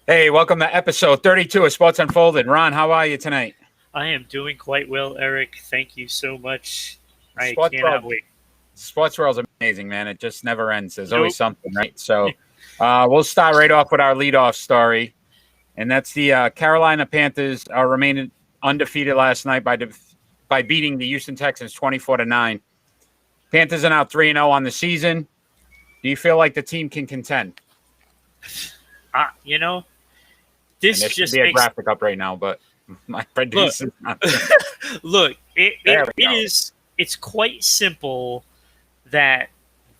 Hey, welcome to episode 32 of Sports Unfolded. Ron, how are you tonight? I am doing quite well, Eric. Thank you so much. I Sports cannot World, wait. Sports World's amazing, man. It just never ends. There's always Nope. something, right? So we'll start right off with our leadoff story, and that's the Carolina Panthers are remaining undefeated last night by beating the Houston Texans 24-9. Panthers are now 3-0 on the season. Do you feel like the team can contend? You know, And this there should just be a makes graphic up right now, but my look, producer's not. look. There we It go. is. It's quite simple that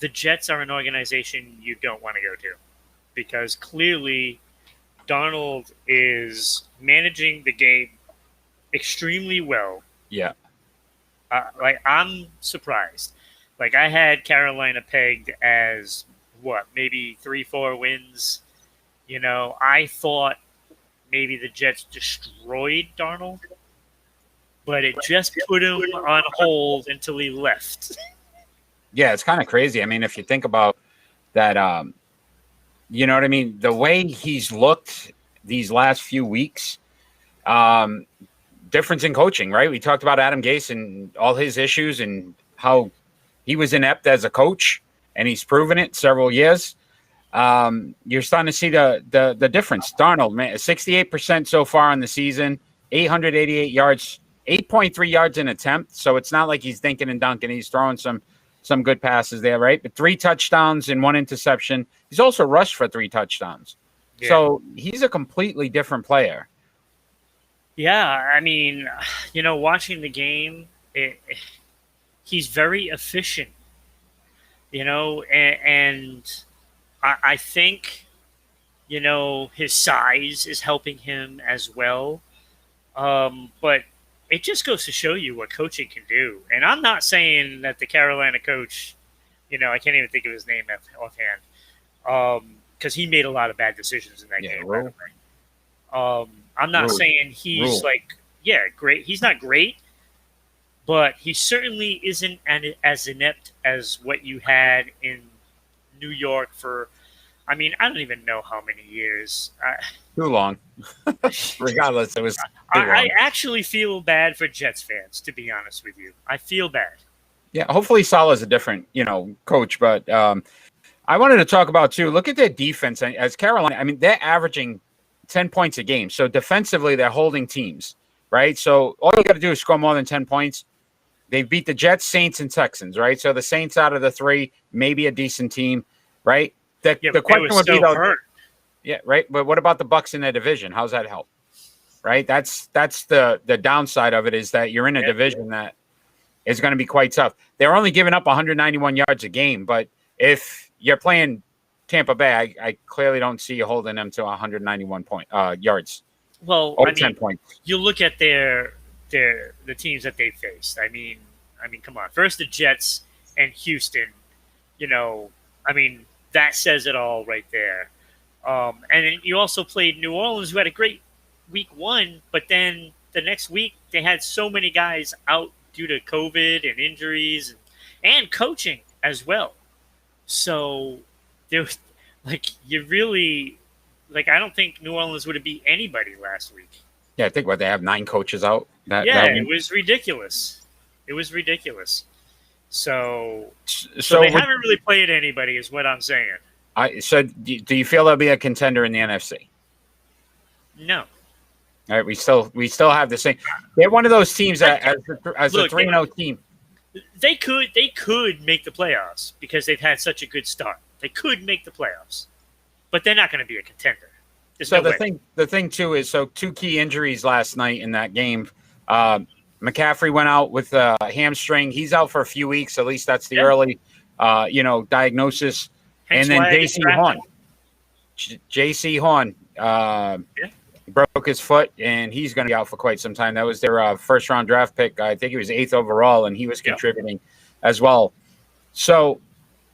the Jets are an organization you don't want to go to because clearly Donald is managing the game extremely well. Yeah. I'm surprised. Like I had Carolina pegged as what, maybe 3-4 wins. I thought maybe the Jets destroyed Darnold, but it just put him on hold until he left. Yeah, it's kind of crazy. I mean, if you think about that, you know what I mean? The way he's looked these last few weeks, um, difference in coaching, right? We talked about Adam Gase and all his issues and how he was inept as a coach, and he's proven it several years. You're starting to see the difference. Darnold, man, 68% so far on the season, 888 yards, 8.3 yards in attempt. So it's not like he's dinking and dunking. He's throwing some good passes there, right? But 3 touchdowns and 1 interception. He's also rushed for 3 touchdowns. Yeah. So he's a completely different player. Yeah, I mean, watching the game, he's very efficient, and I think, his size is helping him as well. But it just goes to show you what coaching can do. And I'm not saying that the Carolina coach, I can't even think of his name offhand, because he made a lot of bad decisions in that game. By the way. I'm not saying he's great. He's not great, but he certainly isn't as inept as what you had in New York for. I mean, I don't even know how many years. Too long. Regardless, it was too long. I actually feel bad for Jets fans, to be honest with you. I feel bad. Yeah, hopefully Salah's a different, coach. But I wanted to talk about, too, look at their defense. As Carolina, I mean, they're averaging 10 points a game. So defensively, they're holding teams, right? So all you got to do is score more than 10 points. They beat the Jets, Saints, and Texans, right? So the Saints out of the 3, maybe a decent team, right? The question would be, though, yeah, right. But what about the Bucs in their division? How's that help? Right. That's the downside of it is that you're in a division that is going to be quite tough. They're only giving up 191 yards a game, but if you're playing Tampa Bay, I clearly don't see you holding them to 191 yards. Well, over 10 points. You look at the teams that they faced. I mean, come on. First the Jets and Houston. That says it all right there. And then you also played New Orleans, who had a great week 1, but then the next week they had so many guys out due to COVID and injuries and coaching as well. So there was I don't think New Orleans would have beat anybody last week. Yeah, I think they have 9 coaches out. It was ridiculous. It was ridiculous. So they haven't really played anybody, is what I'm saying. Do you feel they'll be a contender in the NFC? No. All right, we still have the same. They're one of those teams that, as a 3-0 team, they could make the playoffs because they've had such a good start. They could make the playoffs, but they're not going to be a contender. The thing too is 2 key injuries last night in that game. McCaffrey went out with a hamstring. He's out for a few weeks. At least that's the early, diagnosis. Hence and then J.C. Horn broke his foot, and he's going to be out for quite some time. That was their first-round draft pick. I think he was 8th overall, and he was contributing as well. So,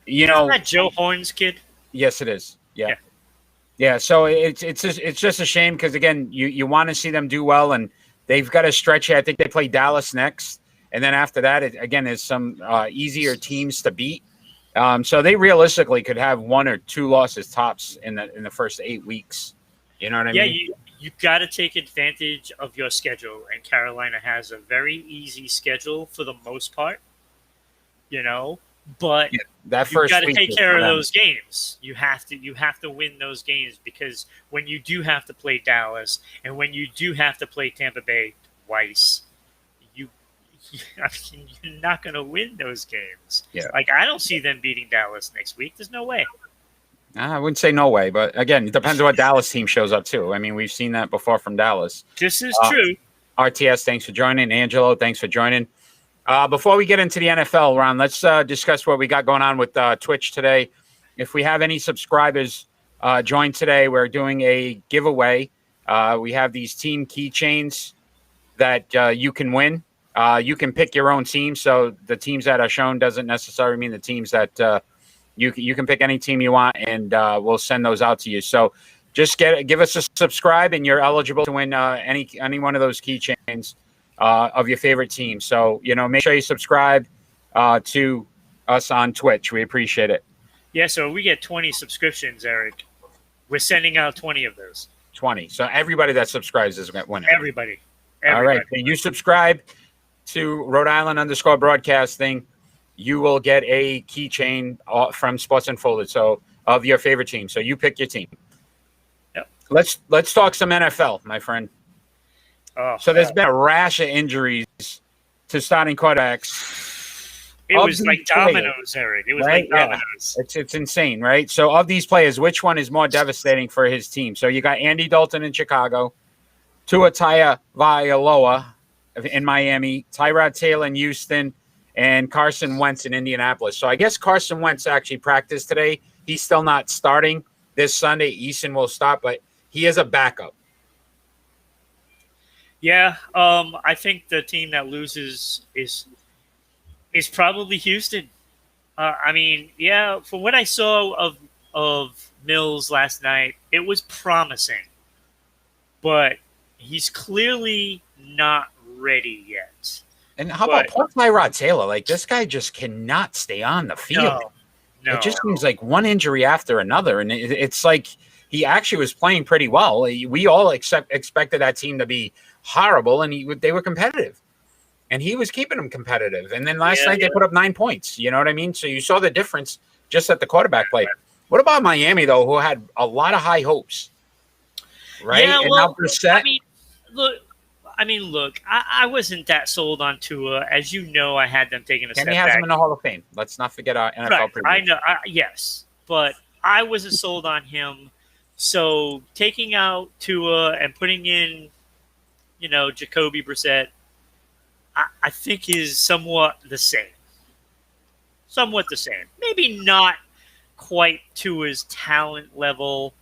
Isn't that Joe Horn's kid? Yes, it is. Yeah. So it's just a shame because, again, you want to see them do well, and they've got a stretch here. I think they play Dallas next, and then after that, there's some easier teams to beat. So they realistically could have 1 or 2 losses tops in the first 8 weeks. You know what I Yeah, mean? you got to take advantage of your schedule, and Carolina has a very easy schedule for the most part. You know, but Yeah, that you've got first to week take is care for of them. those games. You have to win those games, because when you do have to play Dallas and when you do have to play Tampa Bay twice, you I mean, you're not going to win those games. Yeah. Like, I don't see them beating Dallas next week. There's no way. I wouldn't say no way, but again, it depends on what Dallas team shows up too. I mean, we've seen that before from Dallas. This is Uh, true. RTS, thanks for joining. Angelo, thanks for joining. Before we get into the NFL, Ron, let's discuss what we got going on with Twitch today. If we have any subscribers join today, we're doing a giveaway. We have these team keychains that you can win. You can pick your own team, so the teams that are shown doesn't necessarily mean the teams that you can pick any team you want, and we'll send those out to you. So just give us a subscribe, and you're eligible to win any one of those keychains of your favorite team. So make sure you subscribe to us on Twitch. We appreciate it. Yeah, so we get 20 subscriptions, Eric. We're sending out 20 of those. 20. So everybody that subscribes is winning. Everybody. All right. So you subscribe to Rhode Island _broadcasting, you will get a keychain from Sports Unfolded, so of your favorite team. So you pick your team. Yep. Let's talk some NFL, my friend. So there's been a rash of injuries to starting quarterbacks. It was like dominoes, Eric. It was like dominoes. Yeah. It's insane, right? So of these players, which one is more devastating for his team? So you got Andy Dalton in Chicago, Tua Tagovailoa in Miami, Tyrod Taylor in Houston, and Carson Wentz in Indianapolis. So I guess Carson Wentz actually practiced today. He's still not starting this Sunday. Eason will start, but he is a backup. Yeah, I think the team that loses is probably Houston. I mean, yeah, from what I saw of Mills last night, it was promising, but he's clearly not ready yet. And how about poor Tyrod Taylor? Like, this guy just cannot stay on the field. No. It just seems like one injury after another, and it's like he actually was playing pretty well. We all expected that team to be horrible, and they were competitive. And he was keeping them competitive. And then last night they put up 9 points. You know what I mean? So you saw the difference just at the quarterback play. What about Miami, though, who had a lot of high hopes? Right? Yeah, and well, now Brissett, look, I wasn't that sold on Tua. As you know, I had them taking a step back. Kenny has him in the Hall of Fame. Let's not forget our NFL preview. I know, yes. But I wasn't sold on him. So taking out Tua and putting in, Jacoby Brissett, I think is somewhat the same. Somewhat the same. Maybe not quite Tua's talent level,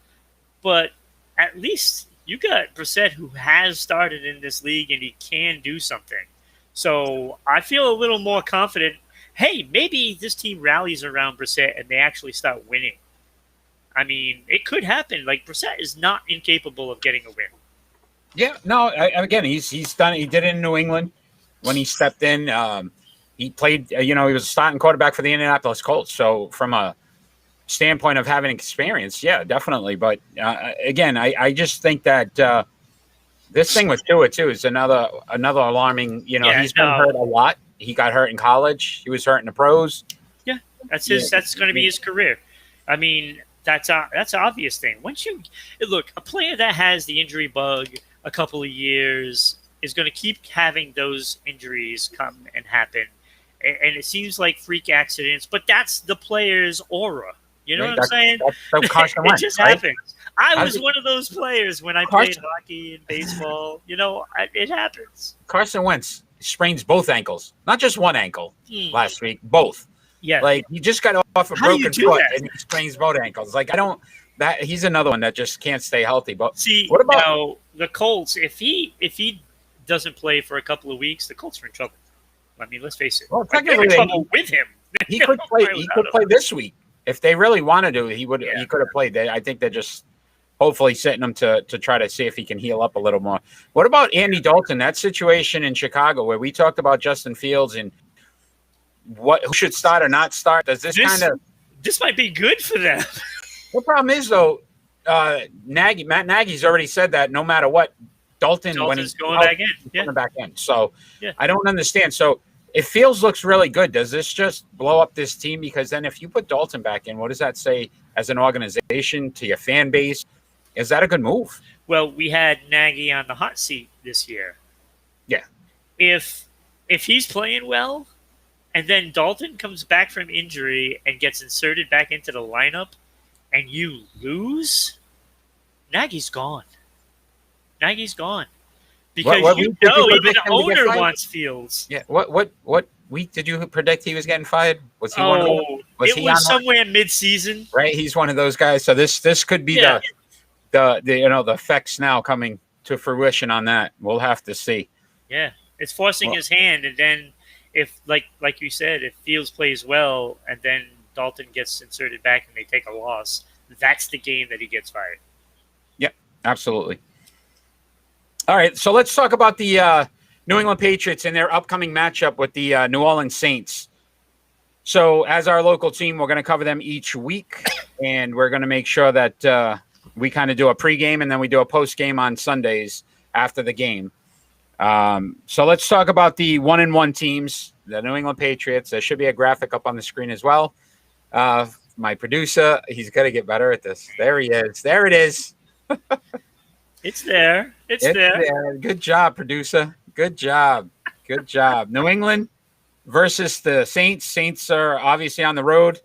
but at least you got Brissett, who has started in this league, and he can do something. So I feel a little more confident. Hey, maybe this team rallies around Brissett and they actually start winning. I mean, it could happen. Like, Brissett is not incapable of getting a win. Yeah, no. Again, he's done. He did it in New England when he stepped in. He played. He was a starting quarterback for the Indianapolis Colts. So from a standpoint of having experience, yeah, definitely. But again, I just think that this thing with Tua too is another alarming. He's been hurt a lot. He got hurt in college. He was hurt in the pros. Yeah, that's going to be his career. I mean, that's an obvious thing. Once you look, a player that has the injury bug a couple of years is going to keep having those injuries come and happen, and it seems like freak accidents. But that's the player's aura. You know what I'm saying? It just happens. I was one of those players when I played hockey and baseball. It happens. Carson Wentz sprains both ankles, not just one ankle last week, both. Yeah. Like, he just got off a broken foot and he sprains both ankles. Like, he's another one that just can't stay healthy. But see, what about now, the Colts? If he doesn't play for a couple of weeks, the Colts are in trouble. I mean, let's face it. Well, technically, they're in trouble with him. He could play. He could play this week if they really wanted to. He would. Yeah. He could have played. I think they're just hopefully sitting him to try to see if he can heal up a little more. What about Andy Dalton? That situation in Chicago where we talked about Justin Fields and who should start or not start. Does this might be good for them. The problem is, though, Matt Nagy's already said that no matter what, Dalton when Dalton's he's going out, back in. he's Yeah. coming back in. So Yeah. I don't understand. So if Fields looks really good, does this just blow up this team? Because then if you put Dalton back in, what does that say as an organization to your fan base? Is that a good move? Well, we had Nagy on the hot seat this year. Yeah. If he's playing well, and then Dalton comes back from injury and gets inserted back into the lineup, and you lose, Nagy's gone. Nagy's gone. Because What you week did know even predict the him to get owner fired? wants Fields. Yeah. What week did you predict he was getting fired? Was he one of them? Oh, Was it he was on one? somewhere mid-season. Right? He's one of those guys. So this could be Yeah. the the effects now coming to fruition on that. We'll have to see. Yeah, it's forcing Well- his hand, and then if like you said, if Fields plays well, and then Dalton gets inserted back and they take a loss, that's the game that he gets fired. Yep, absolutely. All right, so let's talk about the New England Patriots and their upcoming matchup with the New Orleans Saints. So, as our local team, we're going to cover them each week, and we're going to make sure that we kind of do a pregame and then we do a postgame on Sundays after the game. So let's talk about the 1-1 teams, the New England Patriots. There should be a graphic up on the screen as well. My producer, he's got to get better at this. There he is. There it is. It's there. It's there. Good job, producer. Good job. Good job. New England versus the Saints. Saints are obviously on the road.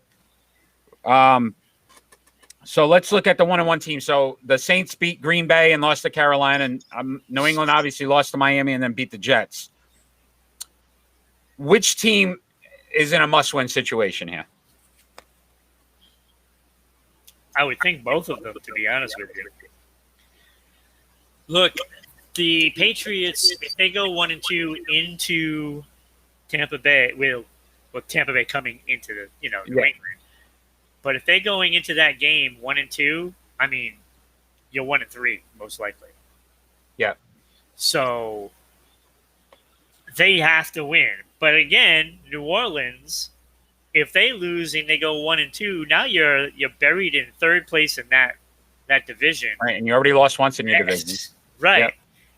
So let's look at the 1-1 team. So the Saints beat Green Bay and lost to Carolina, and New England obviously lost to Miami and then beat the Jets. Which team is in a must-win situation here? I would think both of them, to be honest with you. Look, the Patriots, if they go 1-2 into Tampa Bay, with Tampa Bay coming into the New England. But if they're going into that game 1-2, I mean, you're 1-3 most likely. Yeah. So they have to win. But again, New Orleans, if they lose and they go 1-2, now you're buried in third place in that division. Right, and you already lost once in your division. Right.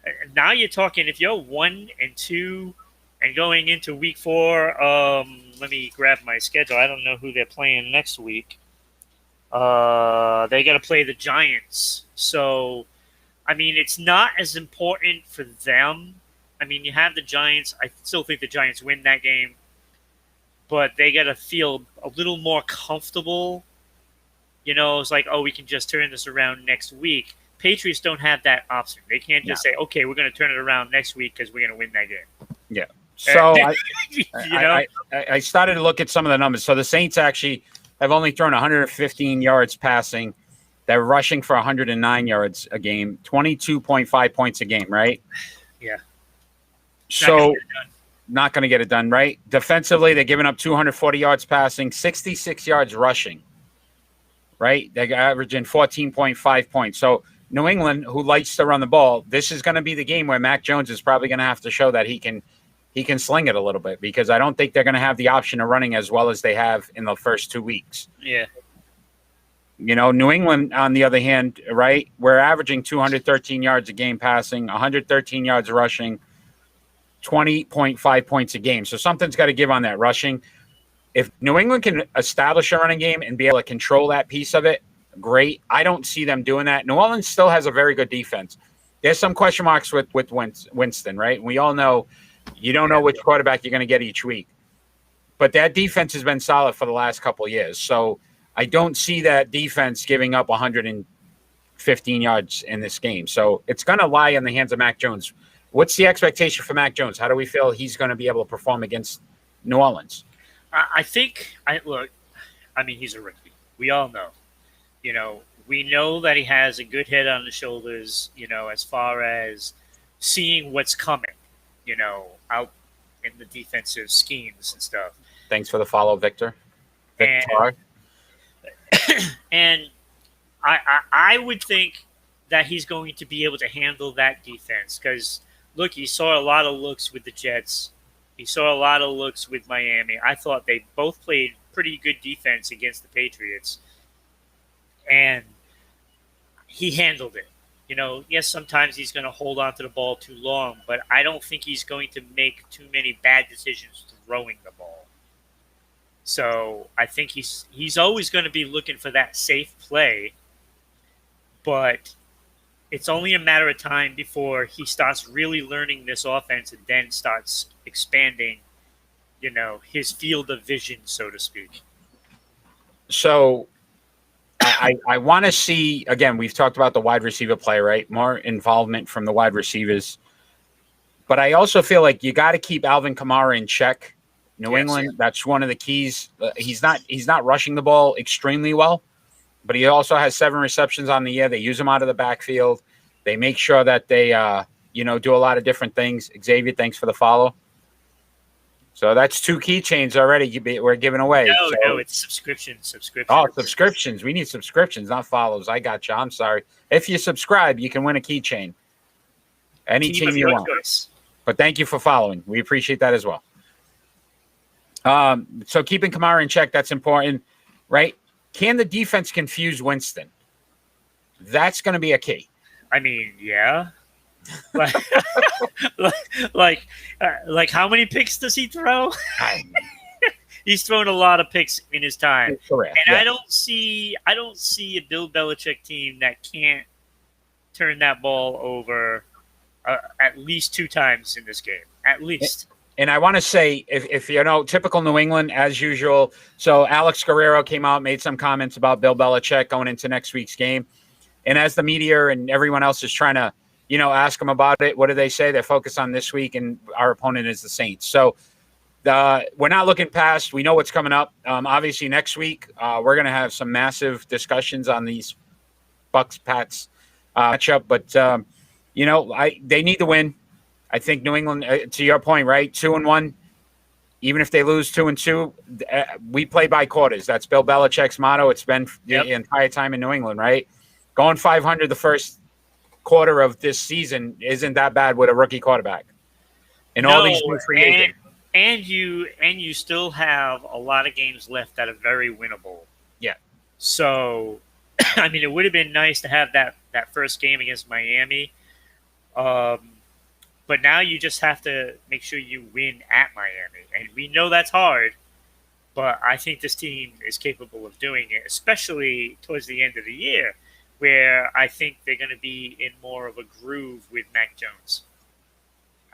Yep. Now you're talking if you're 1-2 and going into week 4. Let me grab my schedule. I don't know who they're playing next week. They got to play the Giants. So, I mean, it's not as important for them. I mean, you have the Giants. I still think the Giants win that game. But they got to feel a little more comfortable. It's like, oh, we can just turn this around next week. Patriots don't have that option. They can't just say, okay, we're going to turn it around next week because we're going to win that game. Yeah. So I started to look at some of the numbers. So the Saints actually have only thrown 115 yards passing. They're rushing for 109 yards a game, 22.5 points a game, right? Yeah. So not going to get it done, right? Defensively, they're giving up 240 yards passing, 66 yards rushing, right? They're averaging 14.5 points. So New England, who likes to run the ball, this is going to be the game where Mac Jones is probably going to have to show that he can sling it a little bit, because I don't think they're going to have the option of running as well as they have in the first 2 weeks. Yeah. New England, on the other hand, right, we're averaging 213 yards a game passing, 113 yards rushing, 20.5 points a game. So something's got to give on that rushing. If New England can establish a running game and be able to control that piece of it, great. I don't see them doing that. New Orleans still has a very good defense. There's some question marks with Winston, right? We all know you don't know which quarterback you're going to get each week. But that defense has been solid for the last couple of years. So I don't see that defense giving up 115 yards in this game. So it's going to lie in the hands of Mac Jones. What's the expectation for Mac Jones? How do we feel he's going to be able to perform against New Orleans? I think, he's a rookie. We all know. We know that he has a good head on his shoulders, as far as seeing what's coming, out in the defensive schemes and stuff. Thanks for the follow, Victor. And I would think that he's going to be able to handle that defense because, look, he saw a lot of looks with the Jets. He saw a lot of looks with Miami. I thought they both played pretty good defense against the Patriots. And he handled it. Yes, sometimes he's going to hold on to the ball too long, but I don't think he's going to make too many bad decisions throwing the ball. So I think he's always going to be looking for that safe play, but it's only a matter of time before he starts really learning this offense and then starts expanding, his field of vision, so to speak. So I want to see, again, we've talked about the wide receiver play, right? More involvement from the wide receivers. But I also feel like you got to keep Alvin Kamara in check. New England, that's one of the keys. He's not rushing the ball extremely well, but he also has 7 receptions on the year. They use him out of the backfield. They make sure that they, do a lot of different things. Xavier, thanks for the follow. So that's 2 keychains already we're giving away. No, it's subscription. Oh, subscriptions. We need subscriptions, not follows. I got you. I'm sorry. If you subscribe, you can win a keychain. Any team you want. Choice. But thank you for following. We appreciate that as well. So keeping Kamara in check, that's important, right? Can the defense confuse Winston? That's going to be a key. I mean, yeah. like how many picks does he throw? He's thrown a lot of picks in his time. Correct. And yeah. I don't see a Bill Belichick team that can't turn that ball over at least 2 times in this game. At least. And I want to say, if typical New England, as usual. So Alex Guerrero came out, made some comments about Bill Belichick going into next week's game. And as the media and everyone else is trying to, ask him about it, what do they say? They're focused on this week, and our opponent is the Saints. So we're not looking past. We know what's coming up. Obviously, next week, we're going to have some massive discussions on these Bucks-Pats matchup. But, they need to win. I think New England, to your point, right, 2-1. Even if they lose 2-2, we play by quarters. That's Bill Belichick's motto. It's been the entire time in New England, right? Going 500 the first quarter of this season isn't that bad with a rookie quarterback. And all these new free agents. And you still have a lot of games left that are very winnable. Yeah. So, I mean, it would have been nice to have that first game against Miami. But now you just have to make sure you win at Miami. And we know that's hard, but I think this team is capable of doing it, especially towards the end of the year, where I think they're going to be in more of a groove with Mac Jones.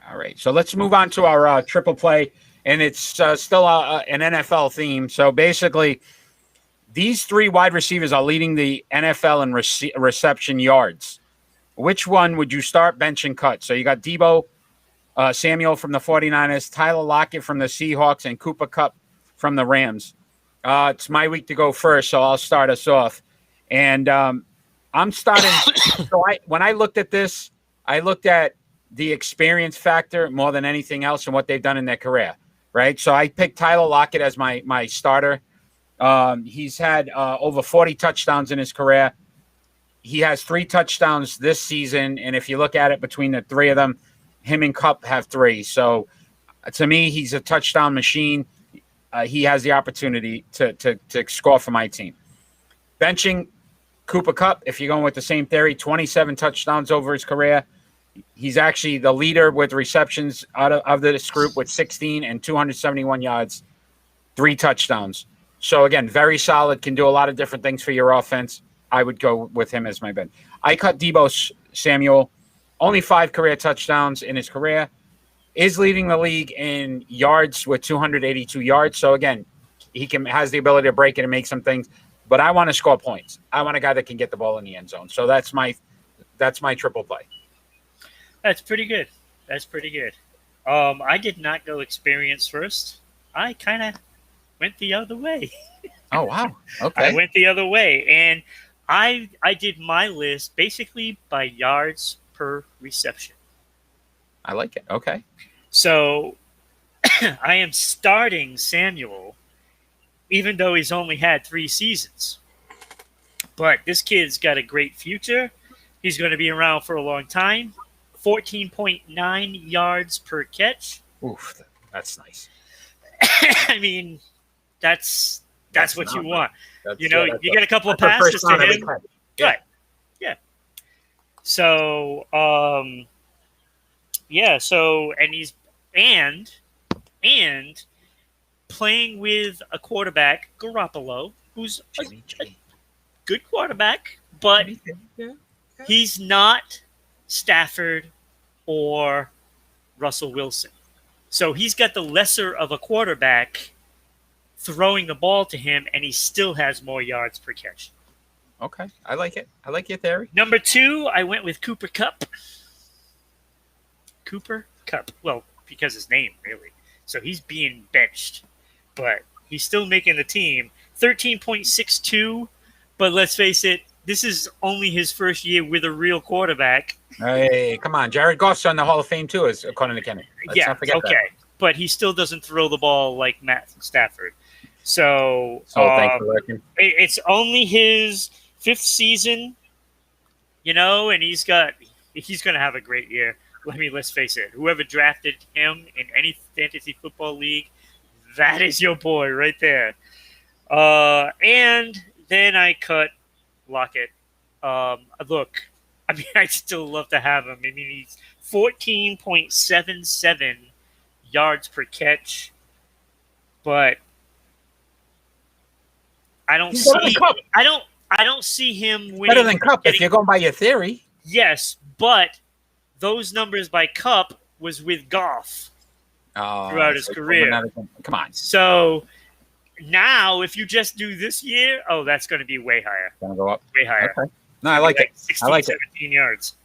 All right, so let's move on to our triple play, and it's still an NFL theme. So basically, these 3 wide receivers are leading the NFL in reception yards. Which one would you start, bench, and cut? So you got Deebo Samuel from the 49ers, Tyler Lockett from the Seahawks, and Cooper Kupp from the Rams. It's my week to go first, so I'll start us off. And I'm starting. So when I looked at this, I looked at the experience factor more than anything else and what they've done in their career, right? So I picked Tyler Lockett as my starter. He's had over 40 touchdowns in his career. He has 3 touchdowns this season, and if you look at it between the 3 of them, him and Kupp have 3. So to me, he's a touchdown machine. He has the opportunity to score for my team. Benching Cooper Kupp, if you're going with the same theory, 27 touchdowns over his career. He's actually the leader with receptions out of this group with 16 and 271 yards, 3 touchdowns. So, again, very solid, can do a lot of different things for your offense. I would go with him as my bench. I cut Deebo Samuel, only 5 career touchdowns in his career, is leading the league in yards with 282 yards. So, again, he has the ability to break it and make some things. But I want to score points. I want a guy that can get the ball in the end zone. So that's my triple play. That's pretty good. I did not go experience first. I kind of went the other way. Oh, wow. Okay. I went the other way. And I did my list basically by yards per reception. I like it. Okay. So I am starting Samuel, even though he's only had 3 seasons. But this kid's got a great future. He's going to be around for a long time. 14.9 yards per catch. Oof, that's nice. I mean, that's what you want. You get a couple of passes to him. Yeah. Right. Yeah. So, yeah. So, and and playing with a quarterback, Garoppolo, who's Jimmy a G. good quarterback, but Jimmy G. Yeah. he's not Stafford or Russell Wilson. So he's got the lesser of a quarterback throwing the ball to him, and he still has more yards per catch. Okay, I like it. I like your theory. Number 2, I went with Cooper Cup. Cooper Cup. Well, because his name, really. So he's being benched, but he's still making the team. 13.62, but let's face it, this is only his first year with a real quarterback. Hey, come on. Jared Goff's on the Hall of Fame, too, as according to Kenny. Let's not forget okay. that. But he still doesn't throw the ball like Matt Stafford. So, thanks for working. It's only his 5th season, and he's going to have a great year. Let's face it. Whoever drafted him in any fantasy football league, that is your boy right there. And then I cut Lockett. Look, I mean, I'd still love to have him. I mean, he's 14.77 yards per catch, but I don't see him winning. Better than Cup if you're going by your theory. Yes, but those numbers by Cup was with Goff throughout his career. Come on. So now, if you just do this year, that's going to be way higher. Going to go up. Way higher. Okay. No, I like it. 16, I like 17 yards.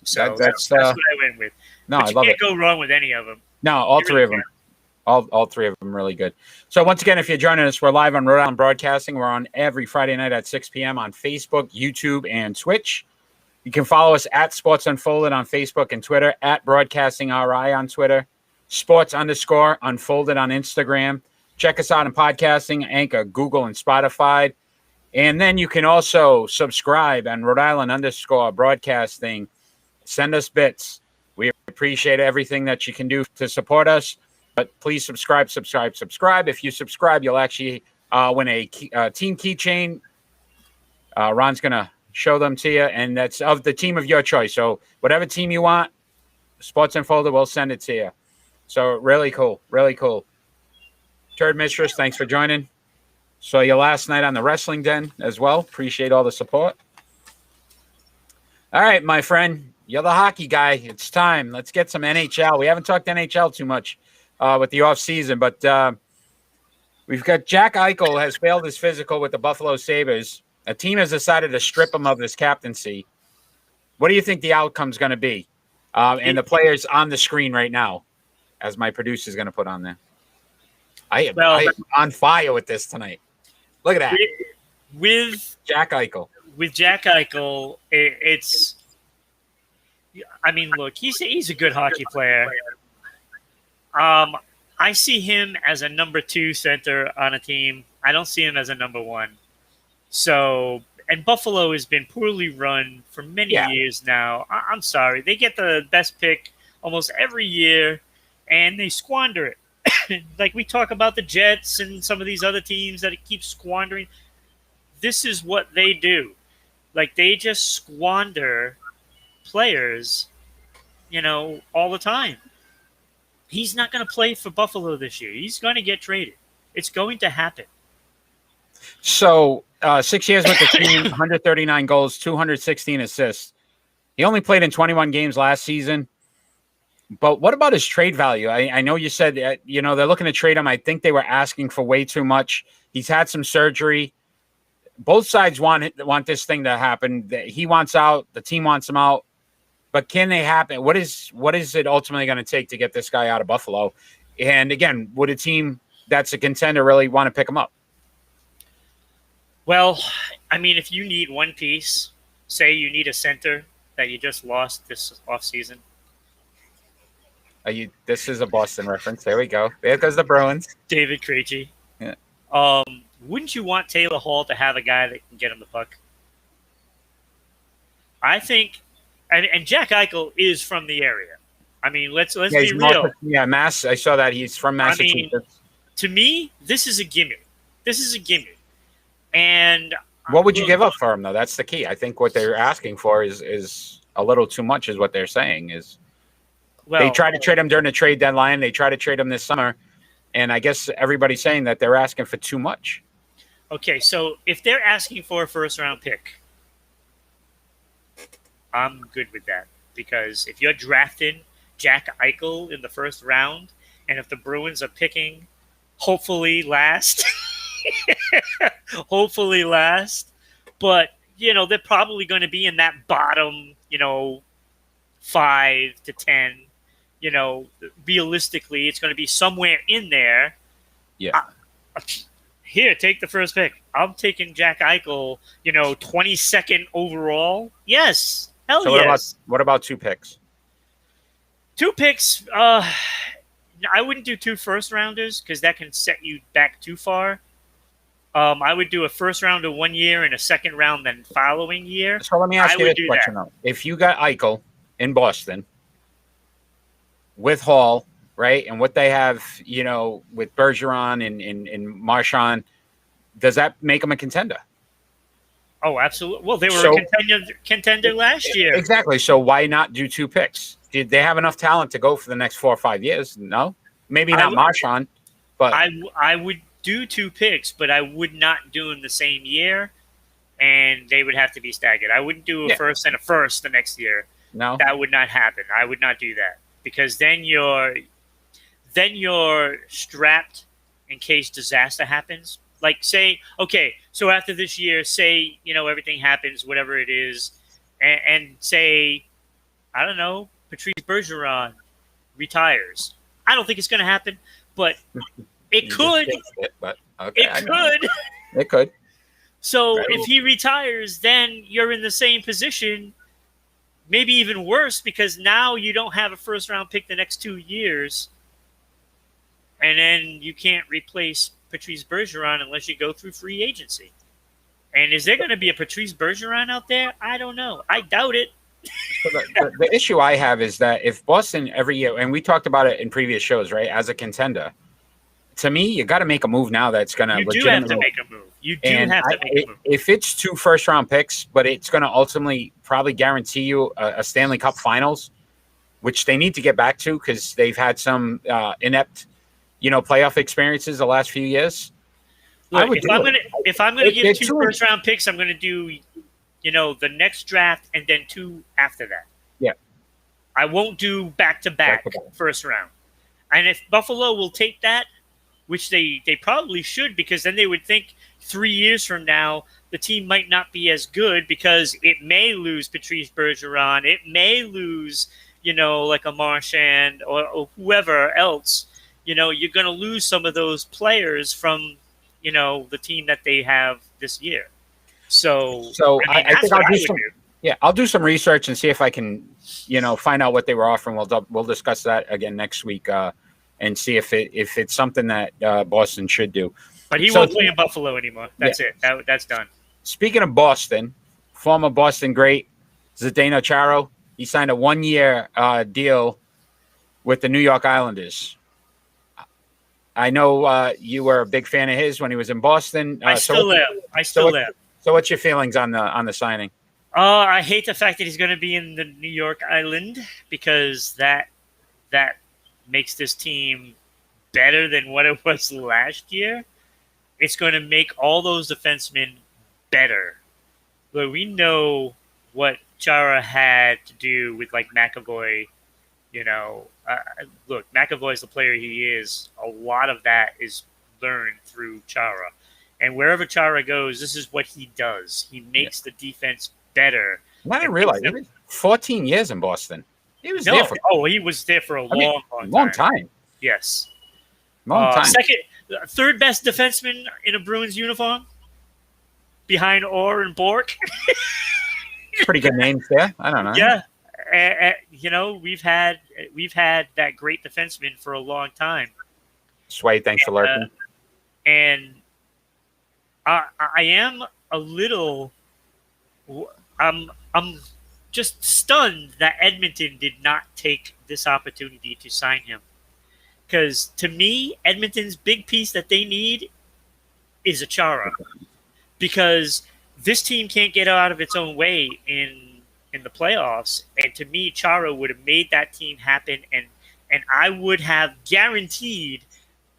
So that's what I went with. No, but I love it. You can't go wrong with any of them. No, all three of them. All three of them really good. So once again, if you're joining us, we're live on Rhode Island Broadcasting. We're on every Friday night at 6 p.m. on Facebook, YouTube, and Twitch. You can follow us at Sports Unfolded on Facebook and Twitter, at Broadcasting RI on Twitter, Sports_Unfolded on Instagram. Check us out on podcasting, Anchor, Google, and Spotify. And then you can also subscribe on Rhode Island _Broadcasting. Send us bits. We appreciate everything that you can do to support us. But please subscribe. If you subscribe, you'll actually win a team keychain. Ron's going to show them to you, and that's of the team of your choice. So whatever team you want, Sports Unfolded will send it to you. So really cool. Really cool. Turd Mistress, thanks for joining. Saw you last night on the Wrestling Den as well. Appreciate all the support. All right, my friend. You're the hockey guy. It's time. Let's get some NHL. We haven't talked NHL too much with the offseason, but we've got Jack Eichel has failed his physical with the Buffalo Sabres. A team has decided to strip him of his captaincy. What do you think the outcome's going to be? And the players on the screen right now, as my producer is going to put on there. I am on fire with this tonight. Look at that. With Jack Eichel. With Jack Eichel, it's – I mean, look, he's a good hockey player. I see him as a number 2 center on a team. I don't see him as a number 1. So, and Buffalo has been poorly run for many years now. I'm sorry. They get the best pick almost every year, and they squander it. Like we talk about the Jets and some of these other teams that it keeps squandering. This is what they do. Like they just squander players, all the time. He's not going to play for Buffalo this year. He's going to get traded. It's going to happen. So 6 years with the team, 139 goals, 216 assists. He only played in 21 games last season. But what about his trade value? I know you said, they're looking to trade him. I think they were asking for way too much. He's had some surgery. Both sides want this thing to happen. He wants out. The team wants him out. But can they happen? What is it ultimately going to take to get this guy out of Buffalo? And again, would a team that's a contender really want to pick him up? Well, I mean, if you need one piece, say you need a center that you just lost this offseason. This is a Boston reference. There we go. There goes the Bruins. David Krejci. Yeah. Wouldn't you want Taylor Hall to have a guy that can get him the puck? I think, and Jack Eichel is from the area. I mean, let's be real. Mass. I saw that he's from Massachusetts. I mean, to me, this is a gimme. And What would you give up for him, though? That's the key. I think what they're asking for is a little too much, is what they're saying. Is they try to trade him during the trade deadline. They try to trade him this summer, and I guess everybody's saying that they're asking for too much. Okay, so if they're asking for a first-round pick, I'm good with that. Because if you're drafting Jack Eichel in the first round, and if the Bruins are picking, hopefully last, hopefully last, but, they're probably going to be in that bottom, 5 to 10. Realistically, it's going to be somewhere in there. Yeah. Here, take the first pick. I'm taking Jack Eichel, 22nd overall. Yes. Hell so yes. What about 2 picks? 2 picks. I wouldn't do 2 first-rounders because that can set you back too far. I would do a first rounder 1 year and a second round then following year. So let me ask you this question, though. If you got Eichel in Boston with Hall, right, and what they have, with Bergeron and Marchand, does that make them a contender? Oh, absolutely. Well, they were a contender last year. Exactly. So why not do 2 picks? Did they have enough talent to go for the next 4 or 5 years? No, maybe not Marchand, but I would do 2 picks, but I would not do them the same year, and they would have to be staggered. I wouldn't do a first and a first the next year. No, that would not happen. I would not do that because then you're strapped in case disaster happens. Like say, okay, so after this year, say everything happens, whatever it is, and say, I don't know, Patrice Bergeron retires. I don't think it's going to happen, but it could. It could. So if he retires, then you're in the same position, maybe even worse, because now you don't have a first-round pick the next 2 years, and then you can't replace Patrice Bergeron unless you go through free agency. And is there going to be a Patrice Bergeron out there? I don't know. I doubt it. So the issue I have is that if Boston every year, and we talked about it in previous shows, right, as a contender, to me, you got to make a move now that's going to legitimately. You do have to make a move. You do have to make a move. If it's 2 first-round picks, but it's going to ultimately probably guarantee you a Stanley Cup Finals, which they need to get back to because they've had some inept, playoff experiences the last few years. Look, if I'm gonna give 2 first-round picks, I'm going to do, the next draft and then 2 after that. Yeah. I won't do back-to-back first round. And if Buffalo will take that, which they probably should, because then they would think 3 years from now the team might not be as good because it may lose Patrice Bergeron, it may lose, like a Marchand or whoever else. You're going to lose some of those players from, the team that they have this year. So I think I'll do some research and see if I can, find out what they were offering. We'll discuss that again next week. And see if it's something that Boston should do. But he won't play in Buffalo anymore. That's it. That's done. Speaking of Boston, former Boston great Zdeno Chara, he signed a 1-year deal with the New York Islanders. I know you were a big fan of his when he was in Boston. I still am. So what's your feelings on the signing? I hate the fact that he's going to be in the New York Island because that makes this team better than what it was last year. It's going to make all those defensemen better. But we know what Chara had to do with like McAvoy. Look, McAvoy's the player he is. A lot of that is learned through Chara. And wherever Chara goes, this is what he does. He makes the defense better. I didn't realize it was 14 years in Boston. He was he was there for a long time. Yes. Long time. Third best defenseman in a Bruins uniform behind Orr and Bork. Pretty good names there. I don't know. Yeah. We've had that great defenseman for a long time. Sway, thanks for lurking. And I am a little I'm just stunned that Edmonton did not take this opportunity to sign him. Because to me, Edmonton's big piece that they need is a Chara. Because this team can't get out of its own way in the playoffs. And to me, Chara would have made that team happen, and I would have guaranteed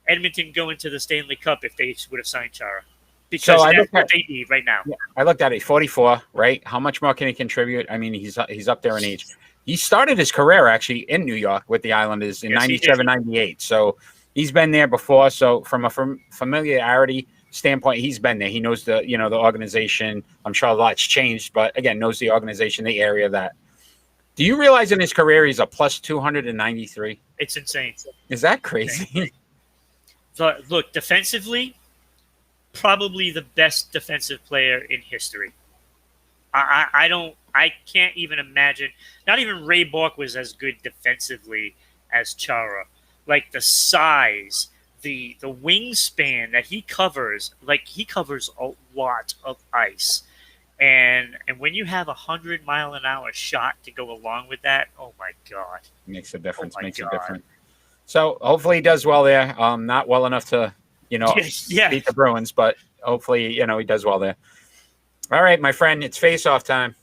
Edmonton going to the Stanley Cup if they would have signed Chara, because that's what they need right now. Yeah, I looked at it, 44, right? How much more can he contribute? I mean, he's up there in age. He started his career actually in New York with the Islanders in 97, 98. So he's been there before. So from a familiarity standpoint, he's been there. He knows the organization. I'm sure a lot's changed, but again, knows the organization, the area that. Do you realize in his career he's a plus 293? It's insane. Is that crazy? Look, defensively, probably the best defensive player in history. I can't even imagine. Not even Ray Bork was as good defensively as Chara. Like the size, the wingspan that he covers, he covers a lot of ice. And when you have 100-mile-an-hour shot to go along with that, oh my God, makes a difference. A difference. So hopefully he does well there. Not well enough to beat the Bruins, but hopefully he does well there. All right, my friend, it's face-off time.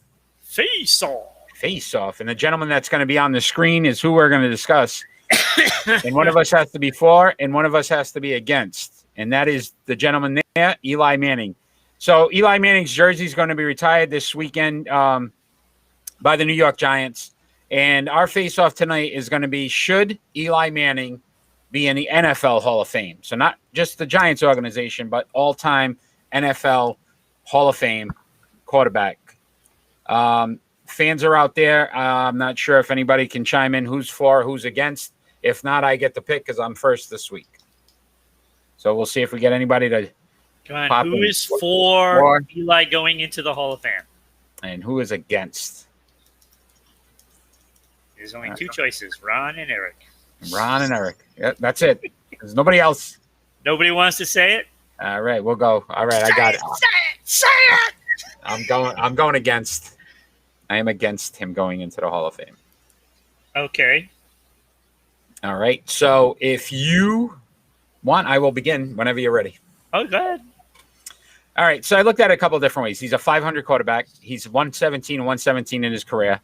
Face-off. And the gentleman that's going to be on the screen is who we're going to discuss. And one of us has to be for, and one of us has to be against. And that is the gentleman there, Eli Manning. So Eli Manning's jersey is going to be retired this weekend by the New York Giants. And our face-off tonight is going to be, should Eli Manning be in the NFL Hall of Fame? So not just the Giants organization, but all-time NFL Hall of Fame quarterback. Fans are out there. I'm not sure if anybody can chime in who's for, who's against. If not, I get the pick because I'm first this week. So we'll see if we get anybody to come on. Who is for Eli going into the Hall of Fame? And who is against? There's only two choices, Ron and Eric. Ron and Eric. Yeah, that's it. There's nobody else. Nobody wants to say it? All right, we'll go. All right, I got it. Say it! I'm going against. I am against him going into the Hall of Fame. Okay. All right. So if you want, I will begin whenever you're ready. Oh, go ahead. All right. So I looked at it a couple of different ways. He's a 500 quarterback. He's 117 in his career.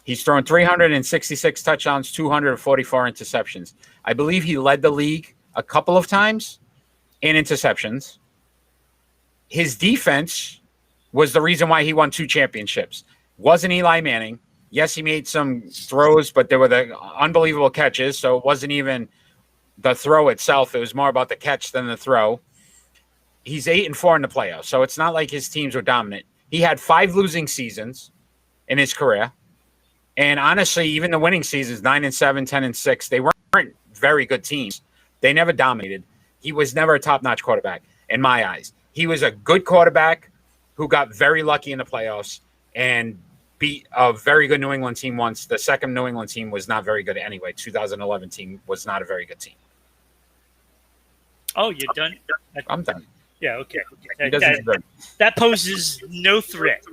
He's thrown 366 touchdowns, 244 interceptions. I believe he led the league a couple of times in interceptions. His defense was the reason why he won 2 championships. Wasn't Eli Manning. Yes, he made some throws, but there were the unbelievable catches, so it wasn't even the throw itself. It was more about the catch than the throw. He's 8-4 in the playoffs, so it's not like his teams were dominant. He had 5 losing seasons in his career. And honestly, even the winning seasons, 9-7, 10-6, they weren't very good teams. They never dominated. He was never a top-notch quarterback, in my eyes. He was a good quarterback who got very lucky in the playoffs and beat a very good New England team once. The second New England team was not very good anyway. 2011 team was not a very good team. Oh, you're done? I'm done. Yeah, okay. That poses no threat.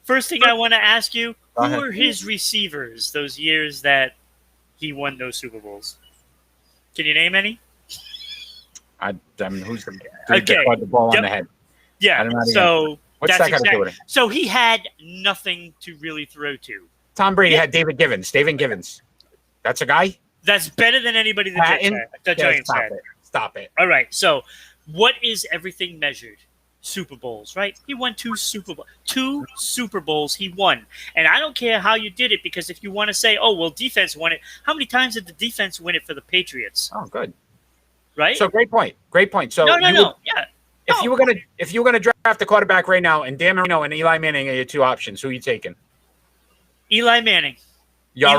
First thing I want to ask you, who were his receivers those years that he won those Super Bowls? Can you name any? I mean, who's the dude that caught the ball on the head? Yeah, so what's that got to do with it? So he had nothing to really throw to. Tom Brady had David Givens. That's a guy? That's better than anybody the Giants had. Stop it. All right, so what is everything measured? Super Bowls, right? He won 2 Super Bowls. 2 Super Bowls he won. And I don't care how you did it, because if you want to say, oh, well, defense won it, how many times did the defense win it for the Patriots? Oh, good. Right? So great point. So no. Yeah. If you were gonna draft a quarterback right now, and Dan Marino and Eli Manning are your 2 options, who are you taking? Eli Manning. You're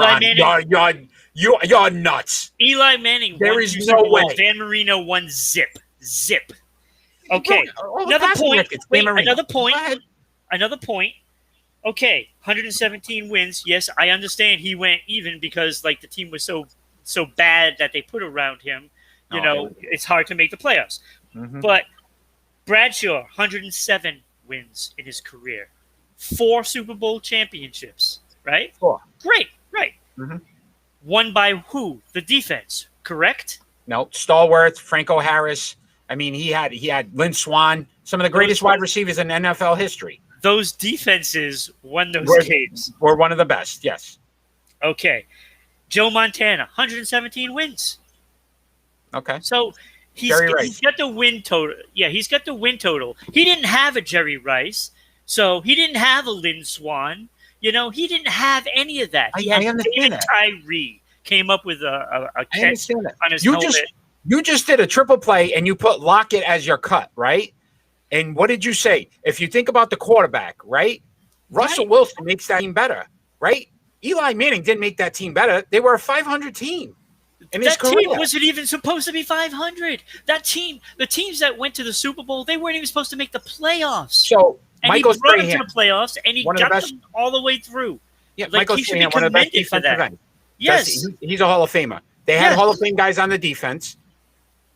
nuts. Eli Manning. There is no way. Dan Marino won zip. Okay. Another point. Another point. Okay. 117 wins. Yes, I understand he went even because the team was so bad that they put around him. It's hard to make the playoffs. Mm-hmm. But Bradshaw, 107 wins in his career. 4 Super Bowl championships, right? 4. Great, right. Mm-hmm. Won by who? The defense, correct? No, Stallworth, Franco Harris. I mean, he had Lynn Swan Some of the greatest wide receivers in NFL history. Those defenses won those games. Were one of the best, yes. Okay. Joe Montana, 117 wins. Okay. So he's got the win total. Yeah, he's got the win total. He didn't have a Jerry Rice, so he didn't have a Lynn Swan. He didn't have any of that. He had David Tyree came up with a catch on his helmet. You just did a triple play and you put Lockett as your cut, right? And what did you say? If you think about the quarterback, right? Russell Wilson makes that team better, right? Eli Manning didn't make that team better. They were a 500 team. That team wasn't even supposed to be 500. That team, the teams that went to the Super Bowl, they weren't even supposed to make the playoffs. So Michael brought them to the playoffs, and he got them all the way through. Yeah, Michael Strahan, one of the best defensive ends. Yes, he's a Hall of Famer. They had Hall of Fame guys on the defense.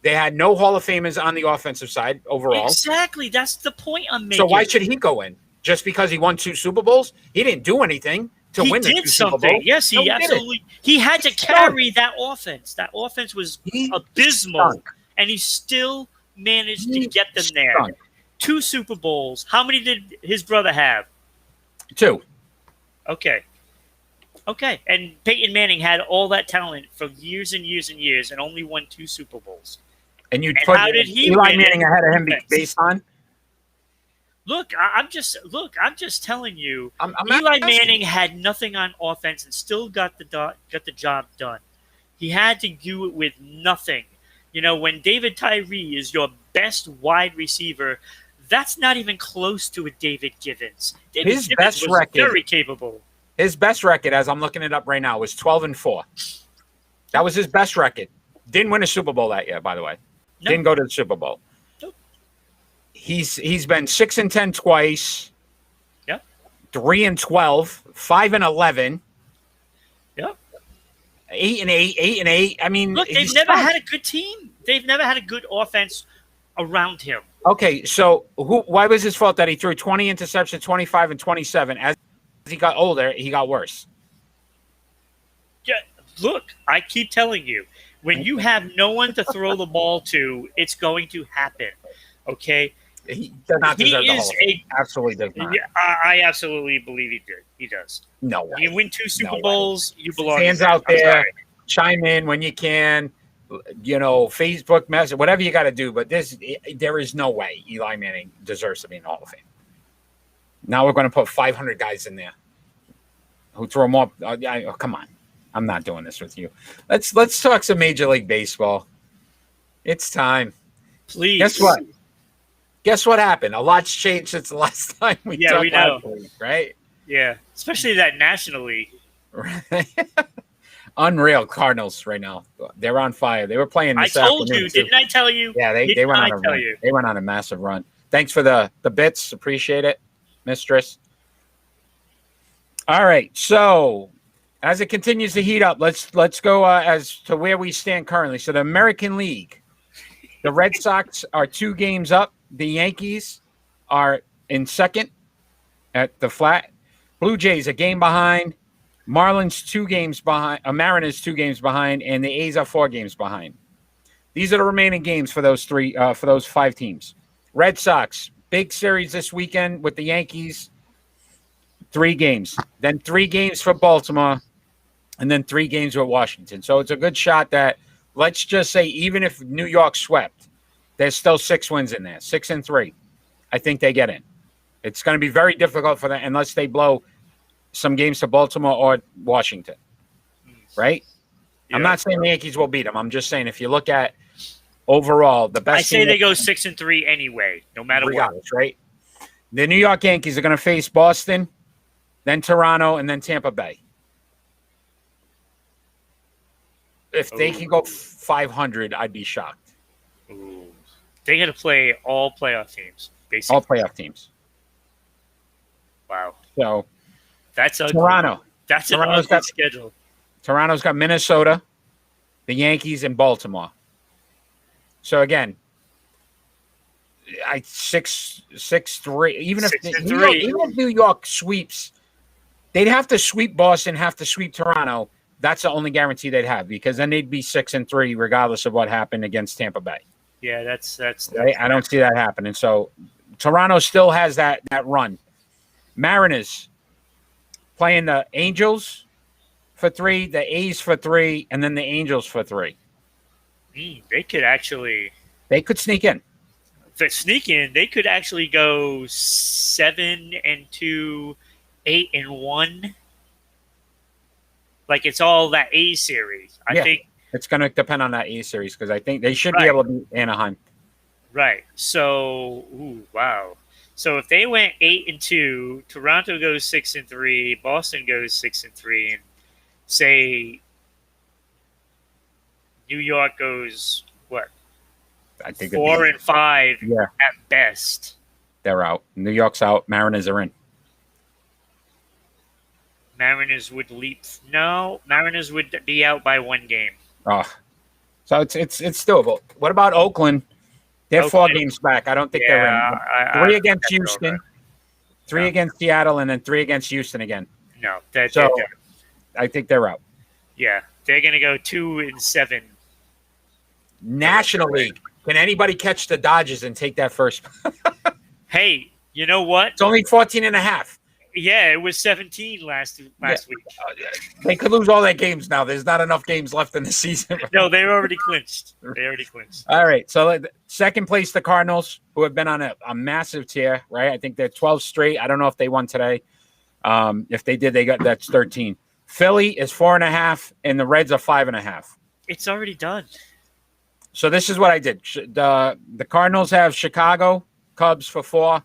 They had no Hall of Famers on the offensive side overall. Exactly, that's the point I'm making. So why should he go in? Just because he won 2 Super Bowls? He didn't do anything to win the 2 Super Bowls. Yes, he absolutely. He had to carry that offense. That offense was abysmal, and he still managed to get them there. 2 Super Bowls. How many did his brother have? 2. Okay. And Peyton Manning had all that talent for years and years and years, and only won 2 Super Bowls. And you put Eli Manning ahead of him based on? Look, I'm just telling you. Eli Manning had nothing on offense and still got the job done. He had to do it with nothing. When David Tyree is your best wide receiver, that's not even close to a David Givens. His best record, very capable. His best record, as I'm looking it up right now, was 12-4. That was his best record. Didn't win a Super Bowl that year, by the way. Nope. Didn't go to the Super Bowl. Nope. He's been 6-10 twice. Yep. 3-12, 5-11. Yep. 8-8, 8-8. I mean, look, they've never had a good team. They've never had a good offense around him. Okay, so why was his fault that he threw 20 interceptions, 25 and 27? As he got older, he got worse. Yeah, look, I keep telling you, when you have no one to throw the ball to, it's going to happen. Okay? He does not deserve the Hall of Fame. Absolutely does not. Yeah, I absolutely believe he did. He does. No way. You win 2 Super Bowls, you belong. Hands out there, chime in when you can. Facebook message, whatever you got to do. But there is no way Eli Manning deserves to be in the Hall of Fame. Now we're going to put 500 guys in there who throw more. Come on. I'm not doing this with you. Let's talk some Major League Baseball. It's time. Please. Guess what happened? A lot's changed since the last time we talked. We know. Week, right? Yeah, especially that National League. Unreal Cardinals right now. They're on fire. They were playing this afternoon. I told you, didn't I tell you? Yeah, they went on a run. They went on a massive run. Thanks for the bits. Appreciate it, mistress. All right. So as it continues to heat up, let's go as to where we stand currently. So the American League, the Red Sox are 2 games up. The Yankees are in second at the flat. Blue Jays a game behind. Marlins 2 games behind. Mariners 2 games behind, and the A's are 4 games behind. These are the remaining games for those 5 teams. Red Sox, big series this weekend with the Yankees. 3 games. Then 3 games for Baltimore, and then 3 games with Washington. So it's a good shot that, let's just say, even if New York swept, there's still 6 wins in there. 6-3. I think they get in. It's going to be very difficult for them unless they blow some games to Baltimore or Washington, right? Yeah. I'm not saying the Yankees will beat them. I'm just saying if you look at overall the best. I say they go 6-3 anyway, no matter what. Right? The New York Yankees are going to face Boston, then Toronto, and then Tampa Bay. If they can go 500, I'd be shocked. Ooh. They got to play all playoff teams, basically. All playoff teams. Wow. So. That's ugly. Toronto. That's an ugly schedule. Toronto's got Minnesota, the Yankees, and Baltimore. So again, 6-3. Even if New York sweeps, they'd have to sweep Boston, have to sweep Toronto. That's the only guarantee they'd have because then they'd be 6-3 regardless of what happened against Tampa Bay. Yeah, that's right? I don't see that happening. So Toronto still has that run. Mariners playing the Angels for 3, the A's for 3, and then the Angels for 3. They could actually They could sneak in. sneak in. They could actually go 7-2, 8-1. Like it's all that A series. I think it's going to depend on that A series because I think they should be able to beat Anaheim. Right. So, wow. So if they went 8-2, Toronto goes 6-3, Boston goes 6-3, and say New York goes what? I think 4-5 Yeah. at best. They're out. New York's out. Mariners are in. Mariners would leap. No, Mariners would be out by 1 game. Oh, so it's doable. What about Oakland? They're 4 games back. I don't think they're in. 3 against Houston, 3 against Seattle, and then 3 against Houston again. No, I think they're out. Yeah, they're going to go 2-7. National League. Can anybody catch the Dodgers and take that first? Hey, you know what? It's only 14.5. Yeah, it was 17 last week. They could lose all their games now. There's not enough games left in the season. No, they're already clinched. All right. So second place, the Cardinals, who have been on a massive tear, right? I think they're 12 straight. I don't know if they won today. If they did, that's 13. Philly is 4.5, and the Reds are 5.5. It's already done. So this is what I did. The Cardinals have Chicago, Cubs for 4,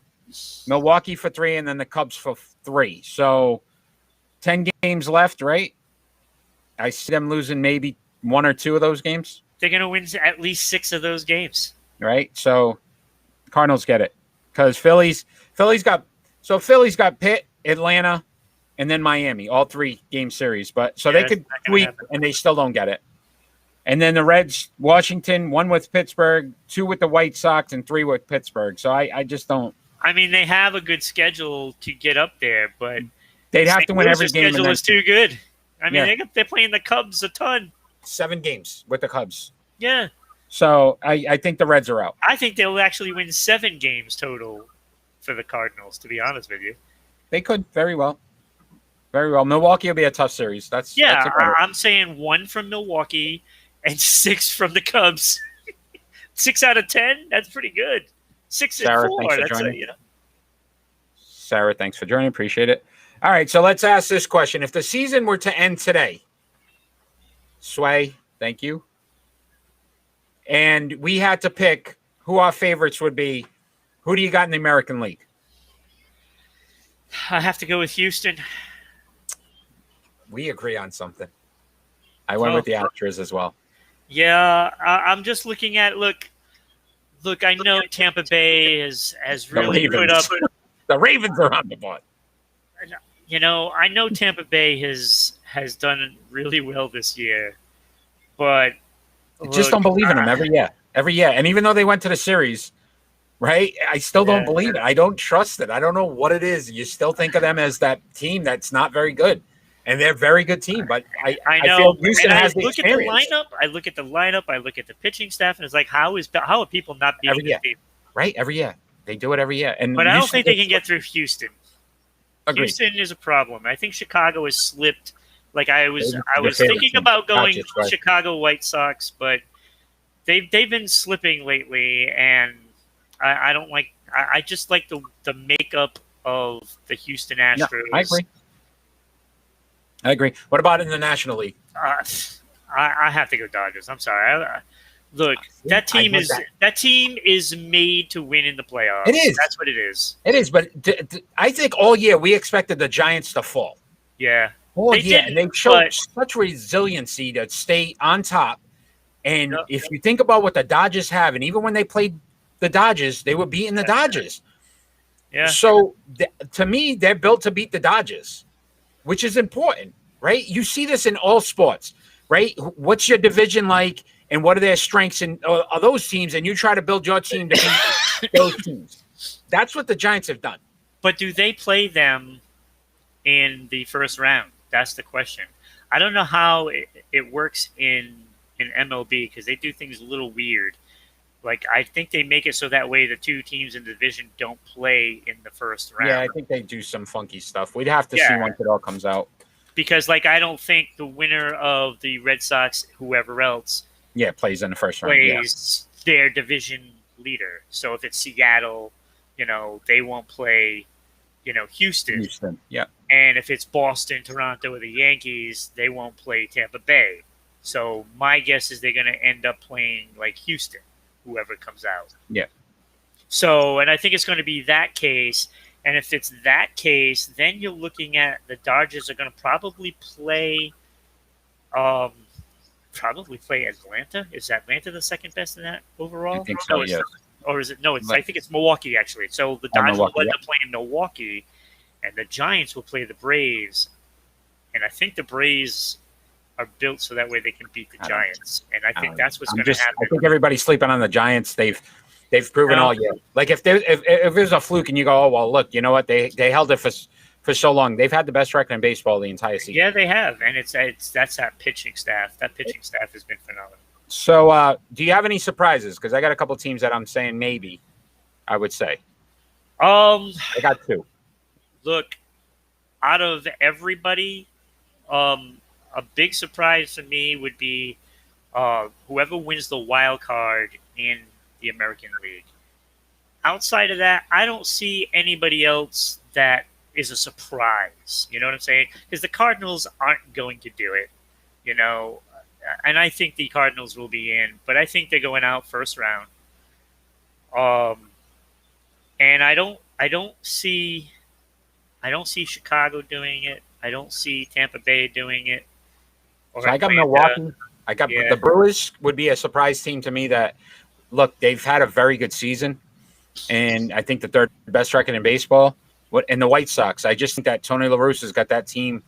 Milwaukee for 3, and then the Cubs for 3. So 10 games left, right? I see them losing maybe 1 or 2 of those games. They're going to win at least 6 of those games. Right? So Cardinals get it. Because Philly's got Pitt, Atlanta, and then Miami, all 3-game series. But so they could sweep, and they still don't get it. And then the Reds, Washington, 1 with Pittsburgh, 2 with the White Sox, and 3 with Pittsburgh. So I just don't. I mean, they have a good schedule to get up there, but they'd have to win every game. The schedule is too good. I mean, they're playing the Cubs a ton. 7 games with the Cubs. Yeah. So I think the Reds are out. I think they'll actually win 7 games total for the Cardinals, to be honest with you. They could very well. Very well. Milwaukee will be a tough series. That's I'm saying 1 from Milwaukee and 6 from the Cubs. 6 out of 10? That's pretty good. 6-4. Sarah, thanks for joining. Appreciate it. All right, so let's ask this question. If the season were to end today, Sway, thank you, and we had to pick who our favorites would be, who do you got in the American League? I have to go with Houston. We agree on something. I went with the Astros as well. Yeah, I'm just looking at Look, I know Tampa Bay has really put up. The Ravens are on the board. I know Tampa Bay has done really well this year, but I just don't believe in them every year. And even though they went to the series, right, I still don't believe it. I don't trust it. I don't know what it is. You still think of them as that team that's not very good. And they're a very good team, but I know. I feel Houston has the experience. I look at the lineup. I look at the pitching staff, and it's like, how are people not beating the team? Right, every year they do it every year. But I don't think they can get through Houston. Agreed. Houston is a problem. I think Chicago has slipped. Like I was thinking about going Chicago White Sox, but they've been slipping lately, and I don't like. I just like the makeup of the Houston Astros. Yeah, I agree. What about in the National League? I have to go Dodgers. I'm sorry. Look, that team is made to win in the playoffs. It is. That's what it is. It is. But I think all year we expected the Giants to fall. Yeah. All year, and they showed such resiliency to stay on top. And if you think about what the Dodgers have, and even when they played the Dodgers, they were beating the Dodgers. Yeah. So to me, they're built to beat the Dodgers, which is important, right? You see this in all sports, right? What's your division like, and what are their strengths are those teams? And you try to build your team to beat those teams. That's what the Giants have done. But do they play them in the first round? That's the question. I don't know how it works in MLB because they do things a little weird. Like, I think they make it so that way the two teams in the division don't play in the first round. Yeah, I think they do some funky stuff. We'd have to see Yeah. once it all comes out. Because, like, I don't think the winner of the Red Sox, whoever else, Plays in the first round. plays their division leader. So if it's Seattle, they won't play, Houston. Houston, yeah. And if it's Boston, Toronto, or the Yankees, they won't play Tampa Bay. So my guess is they're going to end up playing, like, Houston, whoever comes out. Yeah. So, and I think it's going to be that case. And if it's that case, then you're looking at the Dodgers are going to probably play Atlanta. Is Atlanta the second best in that overall? I think so, no, yes. Or is it? No, I think it's Milwaukee, actually. So the Dodgers Milwaukee, will end up playing Milwaukee, and the Giants will play the Braves. And I think the Braves are built so that way they can beat the Giants. And I think that's what's going to happen. I think everybody's sleeping on the Giants. They've proven all year. Like if there's a fluke and you go, oh well, look, you know what? They held it for so long. They've had the best record in baseball the entire season. Yeah, they have, and that's that pitching staff. That pitching staff has been phenomenal. So, do you have any surprises? Because I got a couple teams that I'm saying maybe. I would say. I got two. Look, out of everybody, a big surprise for me would be whoever wins the wild card in the American League. Outside of that, I don't see anybody else that is a surprise. You know what I'm saying? Because the Cardinals aren't going to do it, and I think the Cardinals will be in, but I think they're going out first round. And I don't see Chicago doing it. I don't see Tampa Bay doing it. So I got Milwaukee. The Brewers would be a surprise team to me that, look, they've had a very good season, and I think the third best record in baseball. And the White Sox, I just think that Tony La Russa's got that team.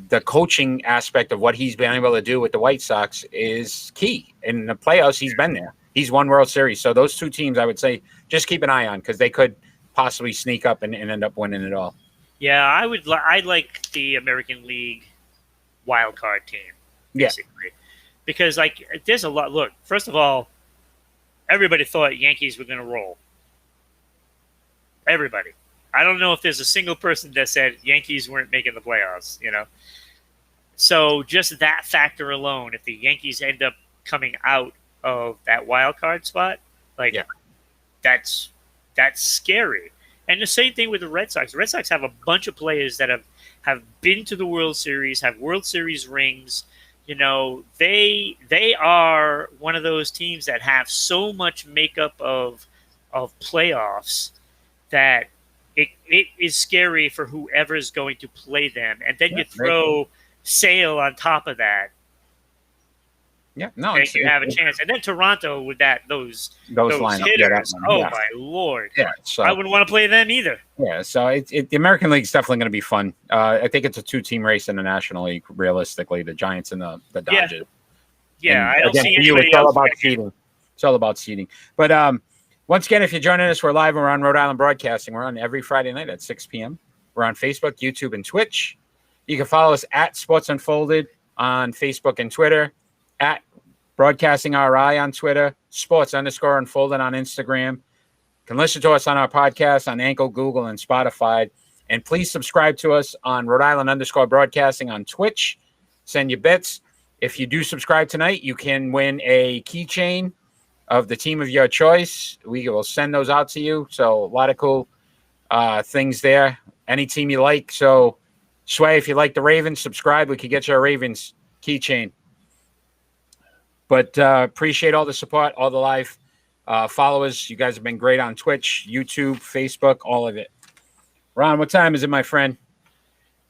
The coaching aspect of what he's been able to do with the White Sox is key. In the playoffs, he's been there. He's won World Series. So those two teams, I would say, just keep an eye on because they could possibly sneak up and end up winning it all. Yeah, I'd like the American League wild card team, basically. Yeah. Because, like, there's a lot. Look, first of all, everybody thought Yankees were going to roll. Everybody. I don't know if there's a single person that said Yankees weren't making the playoffs, So just that factor alone, if the Yankees end up coming out of that wild card spot, that's scary. And the same thing with the Red Sox. The Red Sox have a bunch of players that have been to the World Series, have World Series rings. They are one of those teams that have so much makeup of playoffs that it is scary for whoever's going to play them. And then you throw Sale on top of that. Yeah, no, and you have a chance. And then Toronto with those lineup. hitters. My Lord. Yeah, so I wouldn't want to play them either. Yeah, so the American League's definitely going to be fun. I think it's a two-team race in the National League, realistically, the Giants and the Dodgers. Yeah, I don't see anybody it's all about seeding. It's all about seeding. But once again, if you're joining us, we're live and we're on Rhode Island Broadcasting. We're on every Friday night at 6 p.m. We're on Facebook, YouTube, and Twitch. You can follow us at Sports Unfolded on Facebook and Twitter, at Broadcasting RI on Twitter, Sports_Unfolded on Instagram. You can listen to us on our podcast on Anchor, Google, and Spotify. And please subscribe to us on Rhode Island_Broadcasting on Twitch. Send your bits. If you do subscribe tonight, you can win a keychain of the team of your choice. We will send those out to you. So a lot of cool things there. Any team you like. So Sway, if you like the Ravens, subscribe. We could get you a Ravens keychain. But appreciate all the support, all the live followers. You guys have been great on Twitch, YouTube, Facebook, all of it. Ron, what time is it, my friend?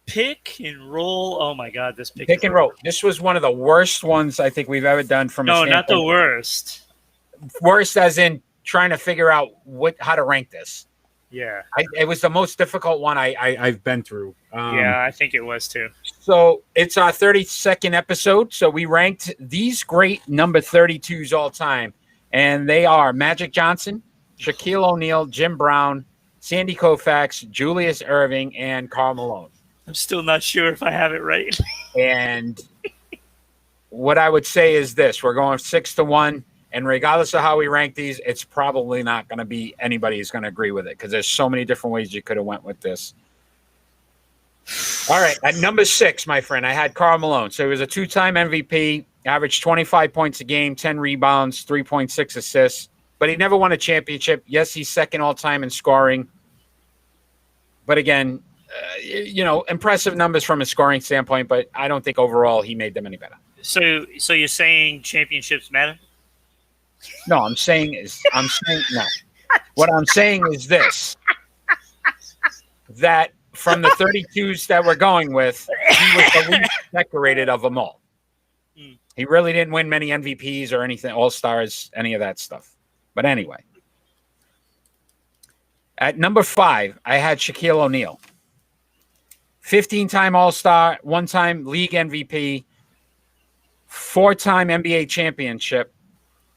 Pick and roll. Oh, my God, this pick and roll. This was one of the worst ones I think we've ever done from No, not the worst. Worst as in trying to figure out how to rank this. Yeah. It was the most difficult one I've been through. Yeah, I think it was too. So it's our 32nd episode. So we ranked these great number 32s all time. And they are Magic Johnson, Shaquille O'Neal, Jim Brown, Sandy Koufax, Julius Erving, and Karl Malone. I'm still not sure if I have it right. And what I would say is this. We're going 6-1. And regardless of how we rank these, it's probably not going to be anybody who's going to agree with it because there's so many different ways you could have went with this. All right, at number 6, my friend, I had Karl Malone. So he was a 2-time MVP, averaged 25 points a game, 10 rebounds, 3.6 assists, but he never won a championship. Yes, he's second all-time in scoring. But again, impressive numbers from a scoring standpoint, but I don't think overall he made them any better. So you're saying championships matter? No, I'm saying no. What I'm saying is this: that from the 32s that we're going with, he was the least decorated of them all. He really didn't win many MVPs or anything, All-Stars, any of that stuff. But anyway, at number 5, I had Shaquille O'Neal. 15-time All-Star, 1-time league MVP, 4-time NBA championship,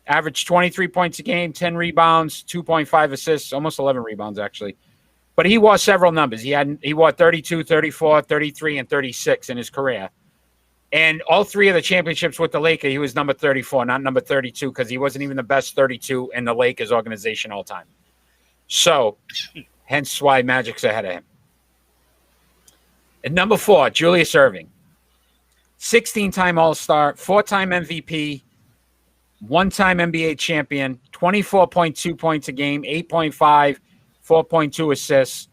averaged 23 points a game, 10 rebounds, 2.5 assists, almost 11 rebounds, actually. But he wore several numbers. He wore 32, 34, 33, and 36 in his career. And all 3 of the championships with the Lakers, he was number 34, not number 32, because he wasn't even the best 32 in the Lakers organization all time. So, hence why Magic's ahead of him. At number 4, Julius Erving. 16-time All-Star, 4-time MVP, 1-time NBA champion, 24.2 points a game, 8.5, 4.2 assists.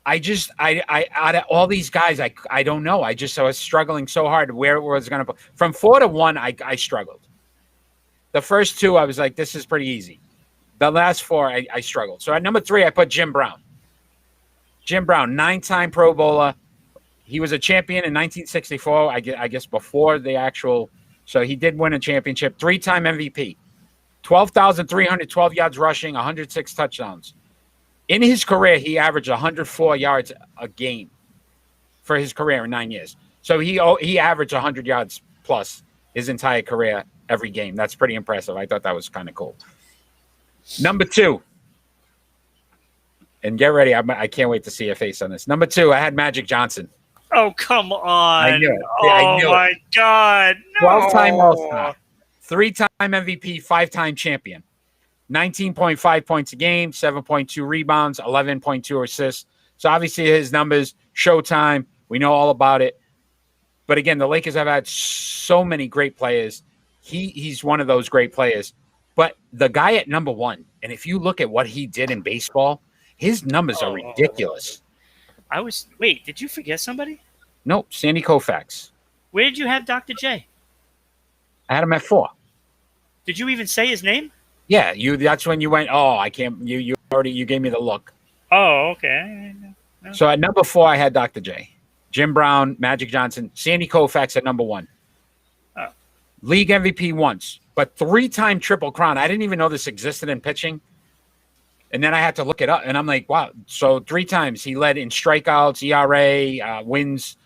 I out of all these guys, I don't know. I was struggling so hard where it was going to put. From 4 to 1, I struggled. The first 2, I was like, this is pretty easy. The last 4, I struggled. So at number 3, I put Jim Brown. Jim Brown, 9-time Pro Bowler. He was a champion in 1964, I guess before the actual. So he did win a championship. 3-time MVP. 12,312 yards rushing, 106 touchdowns. In his career, he averaged 104 yards a game for his career in 9 years. So he averaged 100 yards plus his entire career every game. That's pretty impressive. I thought that was kind of cool. Number 2. And get ready. I can't wait to see your face on this. Number 2, I had Magic Johnson. Oh, come on. I knew it. I knew my God. No. 12-time All-Star. 3-time MVP, 5-time champion. 19.5 points a game, 7.2 rebounds, 11.2 assists. So obviously his numbers, Showtime, we know all about it. But again, the Lakers have had so many great players. He's one of those great players. But the guy at number 1, and if you look at what he did in baseball, his numbers are ridiculous. Wait, did you forget somebody? Nope, Sandy Koufax. Where did you have Dr. J? I had him at 4. Did you even say his name? Yeah, that's when you went, oh, I can't, you gave me the look. Oh, okay. No. So at number 4, I had Dr. J. Jim Brown, Magic Johnson, Sandy Koufax at number 1. Oh. League MVP once, but 3-time Triple Crown. I didn't even know this existed in pitching. And then I had to look it up, and I'm like, wow. So 3 times he led in strikeouts, ERA, wins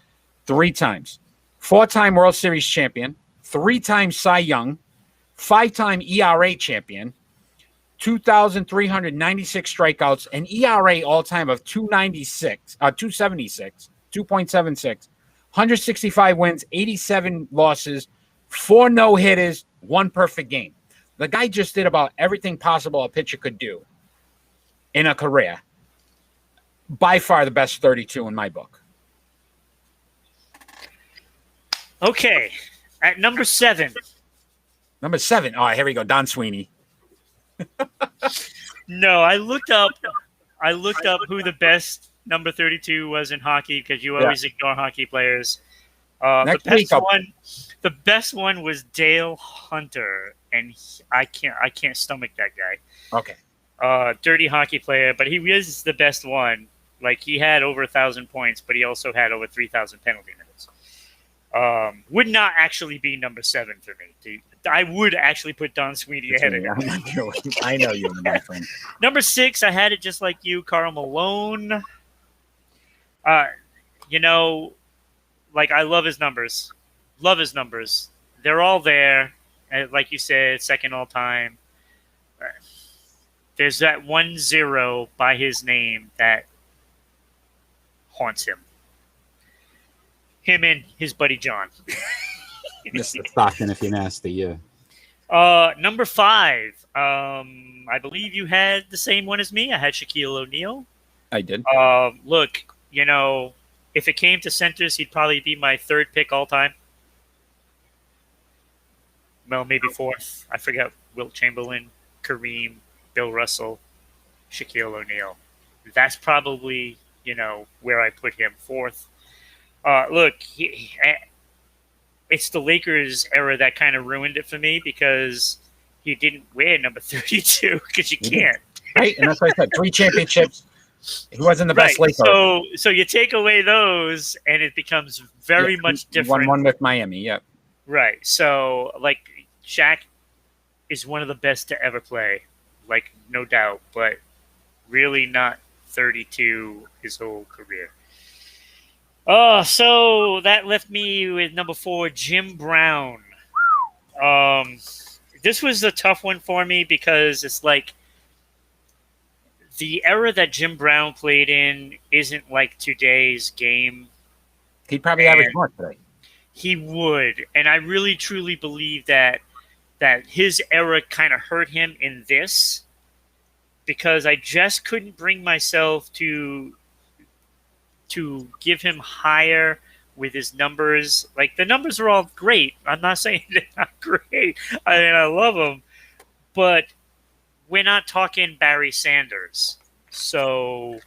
3 times. 4-time World Series champion, 3-time Cy Young, 5-time ERA champion, 2,396 strikeouts, an ERA all-time of 276, 2.76, 165 wins, 87 losses, 4 no-hitters, 1 perfect game. The guy just did about everything possible a pitcher could do in a career. By far the best 32 in my book. Okay, at number 7. Number 7. Oh, here we go. Don Sweeney. No, I looked up who the best number 32 was in hockey because you always ignore hockey players. The best one was Dale Hunter, and I can't stomach that guy. Okay. Dirty hockey player, but he is the best one. Like, he had over 1,000 points, but he also had over 3,000 penalty minutes. Would not actually be number 7 for me. I would actually put Don Sweeney ahead of him. I know you, my friend. Number 6, I had it just like you, Karl Malone. Like, I love his numbers. Love his numbers. They're all there. And like you said, second all time. There's that 1-0 by his name that haunts him. Him and his buddy John. Mr. Stockton, if you're nasty, yeah. Number 5. I believe you had the same one as me. I had Shaquille O'Neal. I did. Look, if it came to centers, he'd probably be my 3rd pick all time. Well, maybe 4th. I forget. Wilt Chamberlain, Kareem, Bill Russell, Shaquille O'Neal. That's probably, where I put him 4th. Look, it's the Lakers era that kind of ruined it for me because he didn't wear number 32 because you can't. Right, and that's why I said 3 championships. He wasn't the best Laker. So you take away those, and it becomes very much different. 1-1 with Miami, yep. Right. So, Shaq is one of the best to ever play, no doubt, but really not 32 his whole career. Oh, so that left me with number 4, Jim Brown. This was a tough one for me because it's the era that Jim Brown played in isn't like today's game. He'd probably average more today. He would, and I really truly believe that his era kind of hurt him in this because I just couldn't bring myself to give him higher with his numbers. The numbers are all great. I'm not saying they're not great. I love them, but we're not talking Barry Sanders. So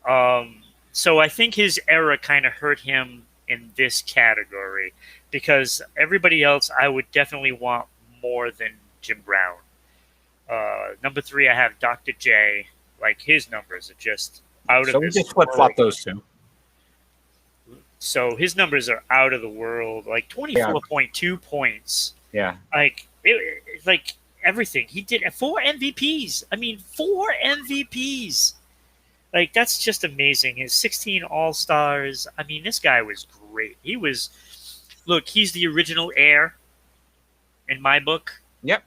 I think his era kind of hurt him in this category because everybody else I would definitely want more than Jim Brown. Number 3, I have Dr. J. His numbers are just out of this world. So we just flip-flop those two. So his numbers are out of the world. 24.2 points. Yeah. Everything. He did 4 MVPs. 4 MVPs. That's just amazing. His 16 All-Stars. This guy was great. He's the original Air in my book. Yep.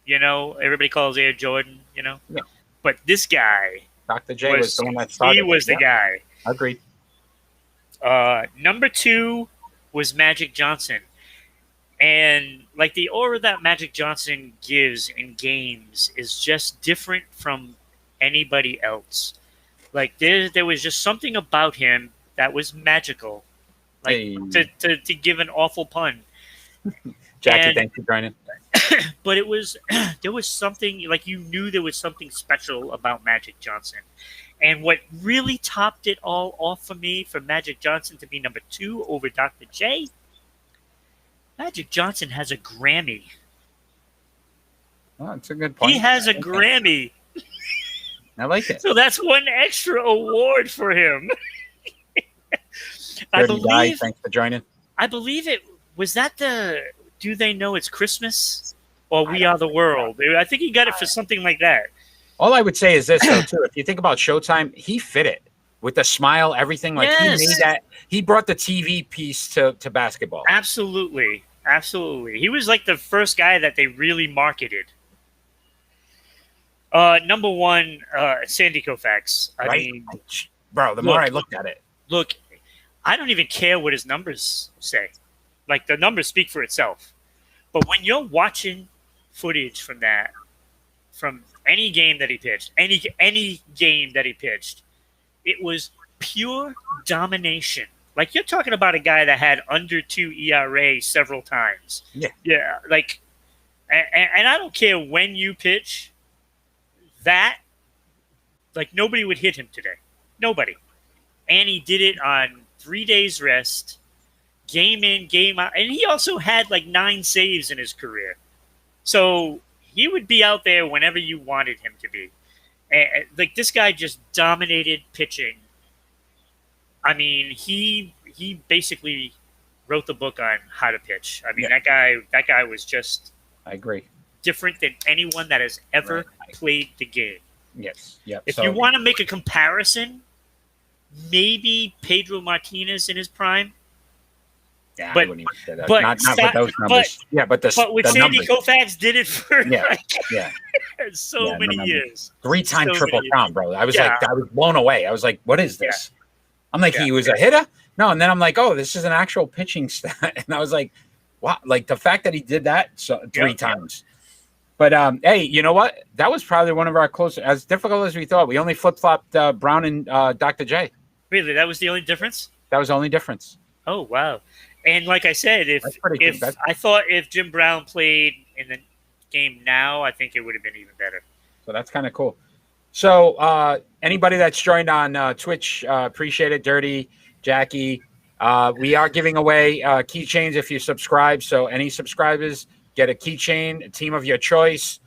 Everybody calls Air Jordan, Yeah. But this guy, Dr. J was the one that started. He was the guy. Agreed. Number 2 was Magic Johnson. And the aura that Magic Johnson gives in games is just different from anybody else. There was just something about him that was magical. To give an awful pun. Jackie, thanks for joining. But there was something, you knew there was something special about Magic Johnson. And what really topped it all off for me, for Magic Johnson to be number 2 over Dr. J, Magic Johnson has a Grammy. Oh, that's a good point. He has a Grammy. I like it. So that's one extra award for him. Thanks for joining. I believe it was that the Do They Know It's Christmas or We Are the World. I think he got it for something like that. All I would say is this, though, too. If you think about Showtime, he fit it with the smile, everything. Yes. He made that. He brought the TV piece to basketball. Absolutely. He was the first guy that they really marketed. Number 1, Sandy Koufax. Bro, more I looked at it. Look, I don't even care what his numbers say. The numbers speak for itself. But when you're watching footage from any game that he pitched, any game that he pitched, it was pure domination. You're talking about a guy that had under 2 ERA several times. Yeah. And I don't care when you pitch that, nobody would hit him today. Nobody. And he did it on 3 days rest, game in, game out. And he also had 9 saves in his career. So he would be out there whenever you wanted him to be. This guy just dominated pitching. He basically wrote the book on how to pitch. That guy was just, I agree, different than anyone that has ever played the game. Yes. Yep. If you want to make a comparison, maybe Pedro Martinez in his prime. Yeah, but, I wouldn't even say that. But not with those numbers. But with Sandy Koufax did it for so many years. 3-time triple crown, bro. I was I was blown away. I was like, what is this? I'm like, he was a hitter? No, and then I'm like, oh, this is an actual pitching stat. And I was like, wow, like the fact that he did that three Yep. times. But hey, you know what? That was probably one of our closer, as difficult as we thought. We only flip flopped Brown and Dr. J. Really, that was the only difference? That was the only difference. Oh, wow. And like I said, That's pretty good. I thought if Jim Brown played in the game now, I think it would have been even better. So that's kind of cool. So anybody that's joined on Twitch, appreciate it. Dirty, Jackie. We are giving away keychains if you subscribe. So any subscribers get a keychain, a team of your choice.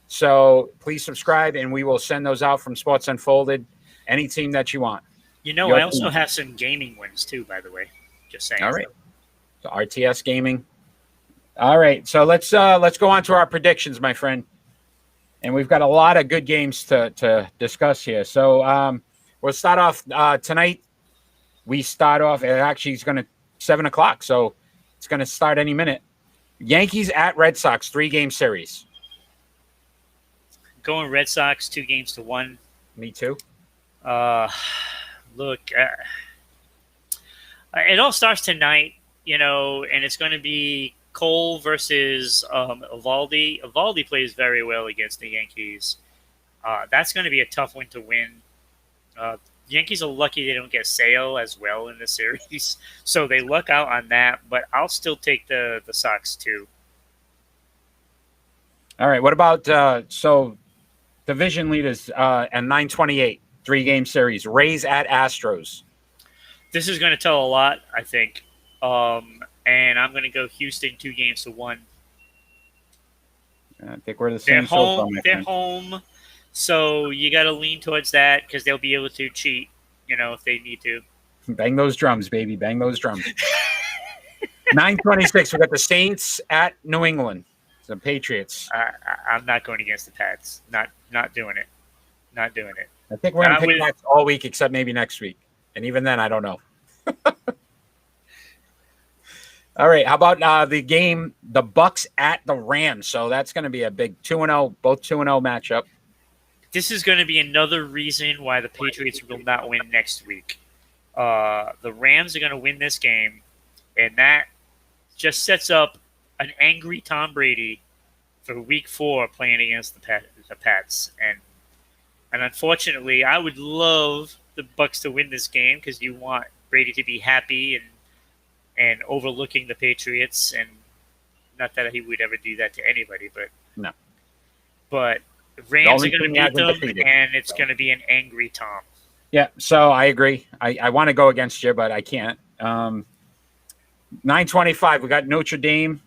So please subscribe, and we will send those out from Sports Unfolded. Any team that you want. You know, I also have some gaming wins too, by the way. Just saying. All right. So RTS Gaming. All right. So let's go on to our predictions, my friend. And we've got a lot of good games to discuss here. So we'll start off tonight. We start off. It actually is going to 7:00. So it's going to start any minute. Yankees at Red Sox, 3-game series. Going Red Sox 2-1. Me too. Look, it all starts tonight, you know, and it's going to be Cole versus Evaldi. Evaldi plays very well against the Yankees. That's going to be a tough one to win. Yankees are lucky they don't get Sale as well in the series, so they luck out on that. But I'll still take the Sox too. All right. What about so division leaders at 9:28, 3-game series? Rays at Astros. This is going to tell a lot, I think. And I'm going to go Houston 2-1. I think we're the same. They're home. So you got to lean towards that because they'll be able to cheat, you know, if they need to. Bang those drums, baby. Bang those drums. 9:26. We got the Saints at New England. The Patriots. I'm not going against the Pats. Not doing it. Not doing it. I think we're going to pick Pats all week except maybe next week. And even then, I don't know. All right. How about the game, the Bucks at the Rams? So that's going to be a big 2-0, both 2-0 matchup. This is going to be another reason why the Patriots will not win next week. The Rams are going to win this game, and that just sets up an angry Tom Brady for Week 4 playing against the Pats. And unfortunately, I would love the Bucks to win this game because you want Brady to be happy and overlooking the Patriots. And not that he would ever do that to anybody, but no. But Rams are going to beat them, and it's going to be an angry Tom. Yeah, so I agree. I want to go against you, but I can't. 9:25, we got Notre Dame,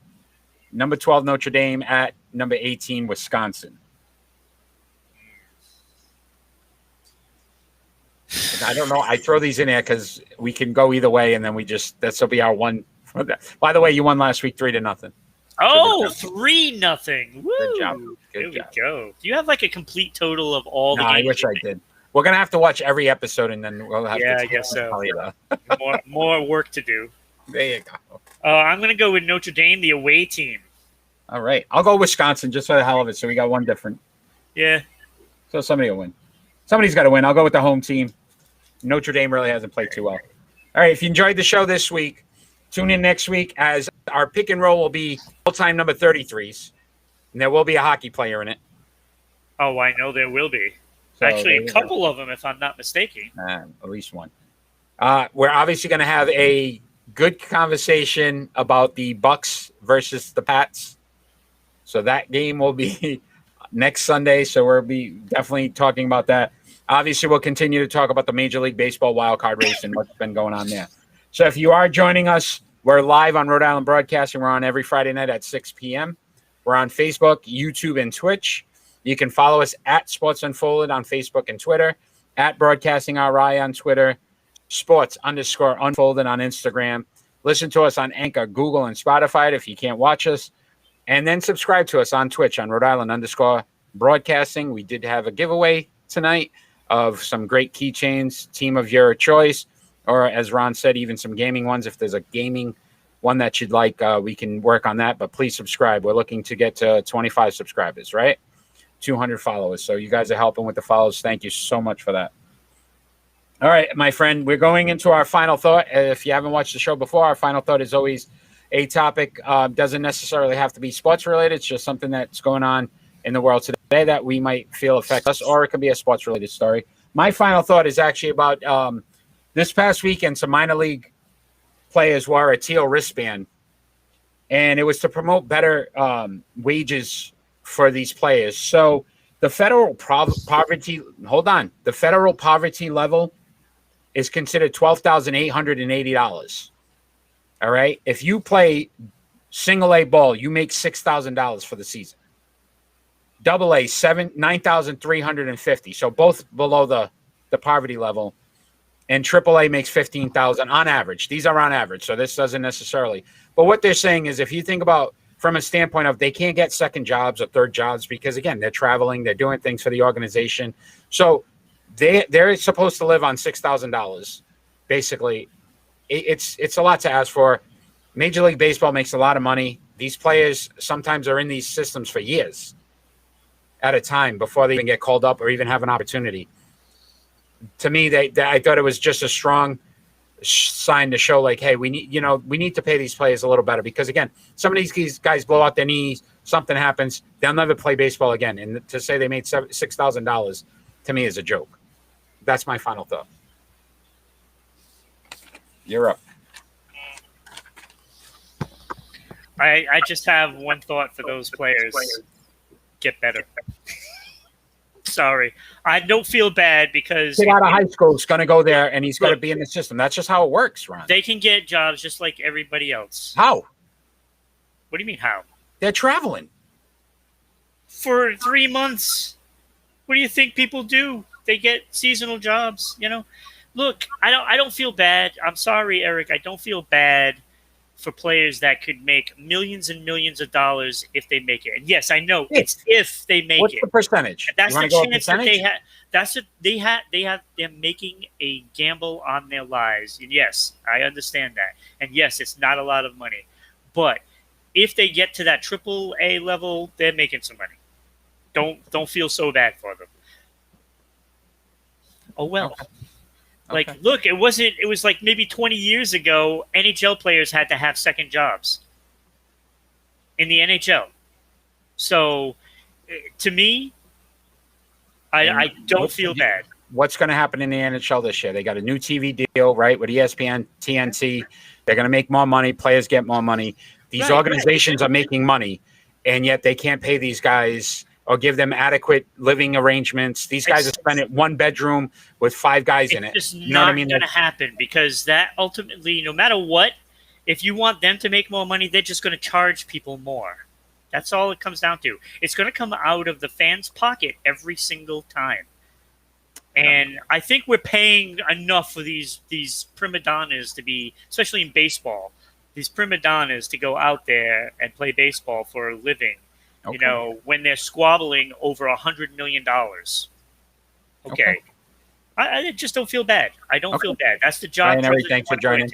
number 12 Notre Dame at number 18 Wisconsin. I don't know. I throw these in there because we can go either way, and then this will be our one. By the way, you won last week 3-0. Oh, 3-0. Woo. Good job. Here we go. Do you have like a complete total of all the games? I wish I did. We're going to have to watch every episode, and then we'll have to. Yeah, I guess so. more work to do. There you go. I'm going to go with Notre Dame, the away team. All right. I'll go Wisconsin just for the hell of it. So we got one different. Yeah. So somebody will win. Somebody's got to win. I'll go with the home team. Notre Dame really hasn't played too well. All right. If you enjoyed the show this week, tune in next week as our pick and roll will be all-time number 33s. And there will be a hockey player in it. Oh, I know there will be. So actually, a couple of them, if I'm not mistaken. At least one. We're obviously going to have a good conversation about the Bucks versus the Pats. So that game will be next Sunday. So we'll be definitely talking about that. Obviously, we'll continue to talk about the Major League Baseball wildcard race and what's been going on there. So if you are joining us, we're live on Rhode Island Broadcasting. We're on every Friday night at 6 p.m. We're on Facebook, YouTube, and Twitch. You can follow us at Sports Unfolded on Facebook and Twitter, at Broadcasting RI on Twitter, Sports_Unfolded on Instagram. Listen to us on Anchor, Google, and Spotify if you can't watch us. And then subscribe to us on Twitch on Rhode Island_Broadcasting. We did have a giveaway tonight of some great keychains, team of your choice, or as Ron said, even some gaming ones. If there's a gaming one that you'd like, we can work on that. But please subscribe. We're looking to get to 25 subscribers, right? 200 followers. So you guys are helping with the follows. Thank you so much for that. All right, my friend, we're going into our final thought. If you haven't watched the show before, our final thought is always a topic. Doesn't necessarily have to be sports related. It's just something that's going on in the world today that we might feel affects us, or it could be a sports related story. My final thought is actually about this past weekend. Some minor league players wore a teal wristband, and it was to promote better wages for these players. So the federal poverty, hold on, the federal poverty level is considered $12,880. All right. If you play single A ball, you make $6,000 for the season. Double A, 9,350. So both below the poverty level. And triple A makes 15,000 on average. These are on average, so this doesn't necessarily. But what they're saying is, if you think about from a standpoint of they can't get second jobs or third jobs because again they're traveling, they're doing things for the organization. So they're supposed to live on $6,000. Basically, it's a lot to ask for. Major League Baseball makes a lot of money. These players sometimes are in these systems for years at a time before they even get called up or even have an opportunity. To me, I thought it was just a strong sign to show, like, hey, we need to pay these players a little better because, again, some of these guys blow out their knees, something happens, they'll never play baseball again. And to say they made $6,000 to me is a joke. That's my final thought. You're up. I just have one thought for those players. Get better. Sorry. I don't feel bad because kid out of high school is going to go there and he's going to be in the system. That's just how it works, Ron. They can get jobs just like everybody else. How? What do you mean how? They're traveling. For 3 months. What do you think people do? They get seasonal jobs, Look, I don't feel bad. I'm sorry, Eric. I don't feel bad for players that could make millions and millions of dollars if they make it. And yes, I know it's if they make What's it. What's the percentage? And that's the chance that they have. That's what they're making a gamble on their lives. And yes, I understand that. And yes, it's not a lot of money. But if they get to that triple A level, they're making some money. Don't feel so bad for them. Oh well. Okay. Like, look, it was like maybe 20 years ago, NHL players had to have second jobs in the NHL. So, to me, I don't feel bad. What's going to happen in the NHL this year? They got a new TV deal, right, with ESPN, TNT. They're going to make more money. Players get more money. These organizations are making money, and yet they can't pay these guys or give them adequate living arrangements. These guys are spending one bedroom with 5 guys in it. It's just not going to happen because that ultimately, no matter what, if you want them to make more money, they're just going to charge people more. That's all it comes down to. It's going to come out of the fans' pocket every single time. And I think we're paying enough for these prima donnas to be, especially in baseball, these prima donnas to go out there and play baseball for a living. Okay. When they're squabbling over $100 million. Okay. I just don't feel bad. I don't feel bad. That's the job. Ryan, thanks for joining.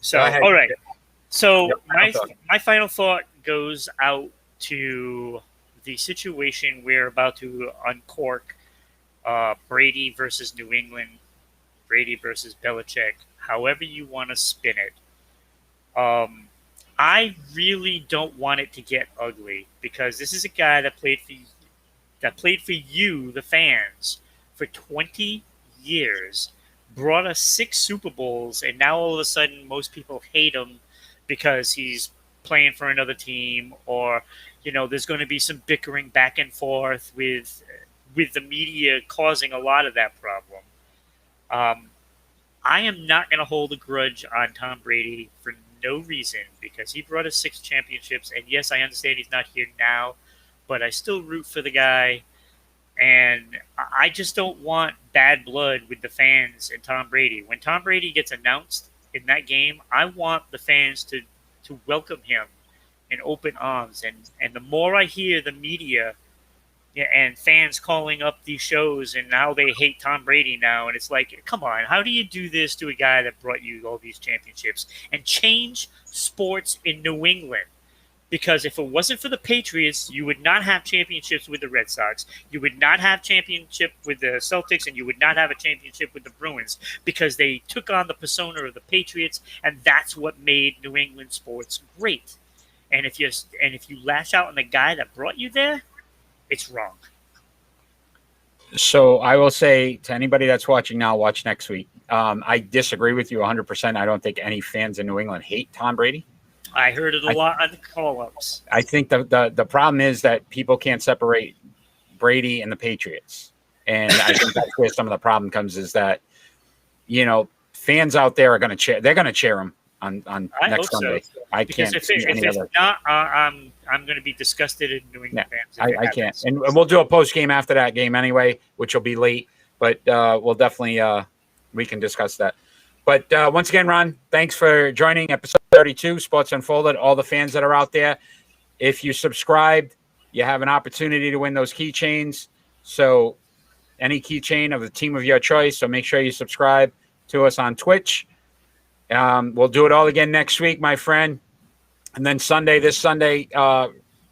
So, all right. So my final thought goes out to the situation we're about to uncork. Brady versus New England, Brady versus Belichick, however you want to spin it. I really don't want it to get ugly because this is a guy that played for you, the fans, for 20 years, brought us 6 Super Bowls, and now all of a sudden most people hate him because he's playing for another team, or there's going to be some bickering back and forth with the media causing a lot of that problem. I am not going to hold a grudge on Tom Brady for no reason because he brought us 6 championships. And yes, I understand he's not here now, but I still root for the guy. And I just don't want bad blood with the fans and Tom Brady. When Tom Brady gets announced in that game, I want the fans to welcome him in open arms. And the more I hear the media and fans calling up these shows and how they hate Tom Brady now. And it's like, come on, how do you do this to a guy that brought you all these championships and change sports in New England? Because if it wasn't for the Patriots, you would not have championships with the Red Sox. You would not have championship with the Celtics, and you would not have a championship with the Bruins because they took on the persona of the Patriots, and that's what made New England sports great. And if you lash out on the guy that brought you there, it's wrong. So I will say to anybody that's watching now, watch next week. I disagree with you 100%. I don't think any fans in New England hate Tom Brady. I heard it a lot on the call-ups. I think the problem is that people can't separate Brady and the Patriots. And I think that's where some of the problem comes is that, fans out there are going to cheer. They're going to cheer him on next Sunday. So. I because can't if see any it's other. Not, I'm going to be disgusted in New England fans. I can't. And we'll do a post-game after that game anyway, which will be late. But we'll definitely we can discuss that. But once again, Ron, thanks for joining episode 32, Sports Unfolded. All the fans that are out there, if you subscribed, you have an opportunity to win those keychains. So any keychain of the team of your choice. So make sure you subscribe to us on Twitch. We'll do it all again next week, my friend. And then this Sunday,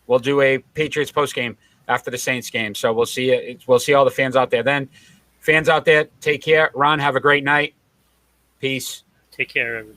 we'll do a Patriots postgame after the Saints game. So we'll see you. We'll see all the fans out there then. Fans out there, take care. Ron, have a great night. Peace. Take care, everybody.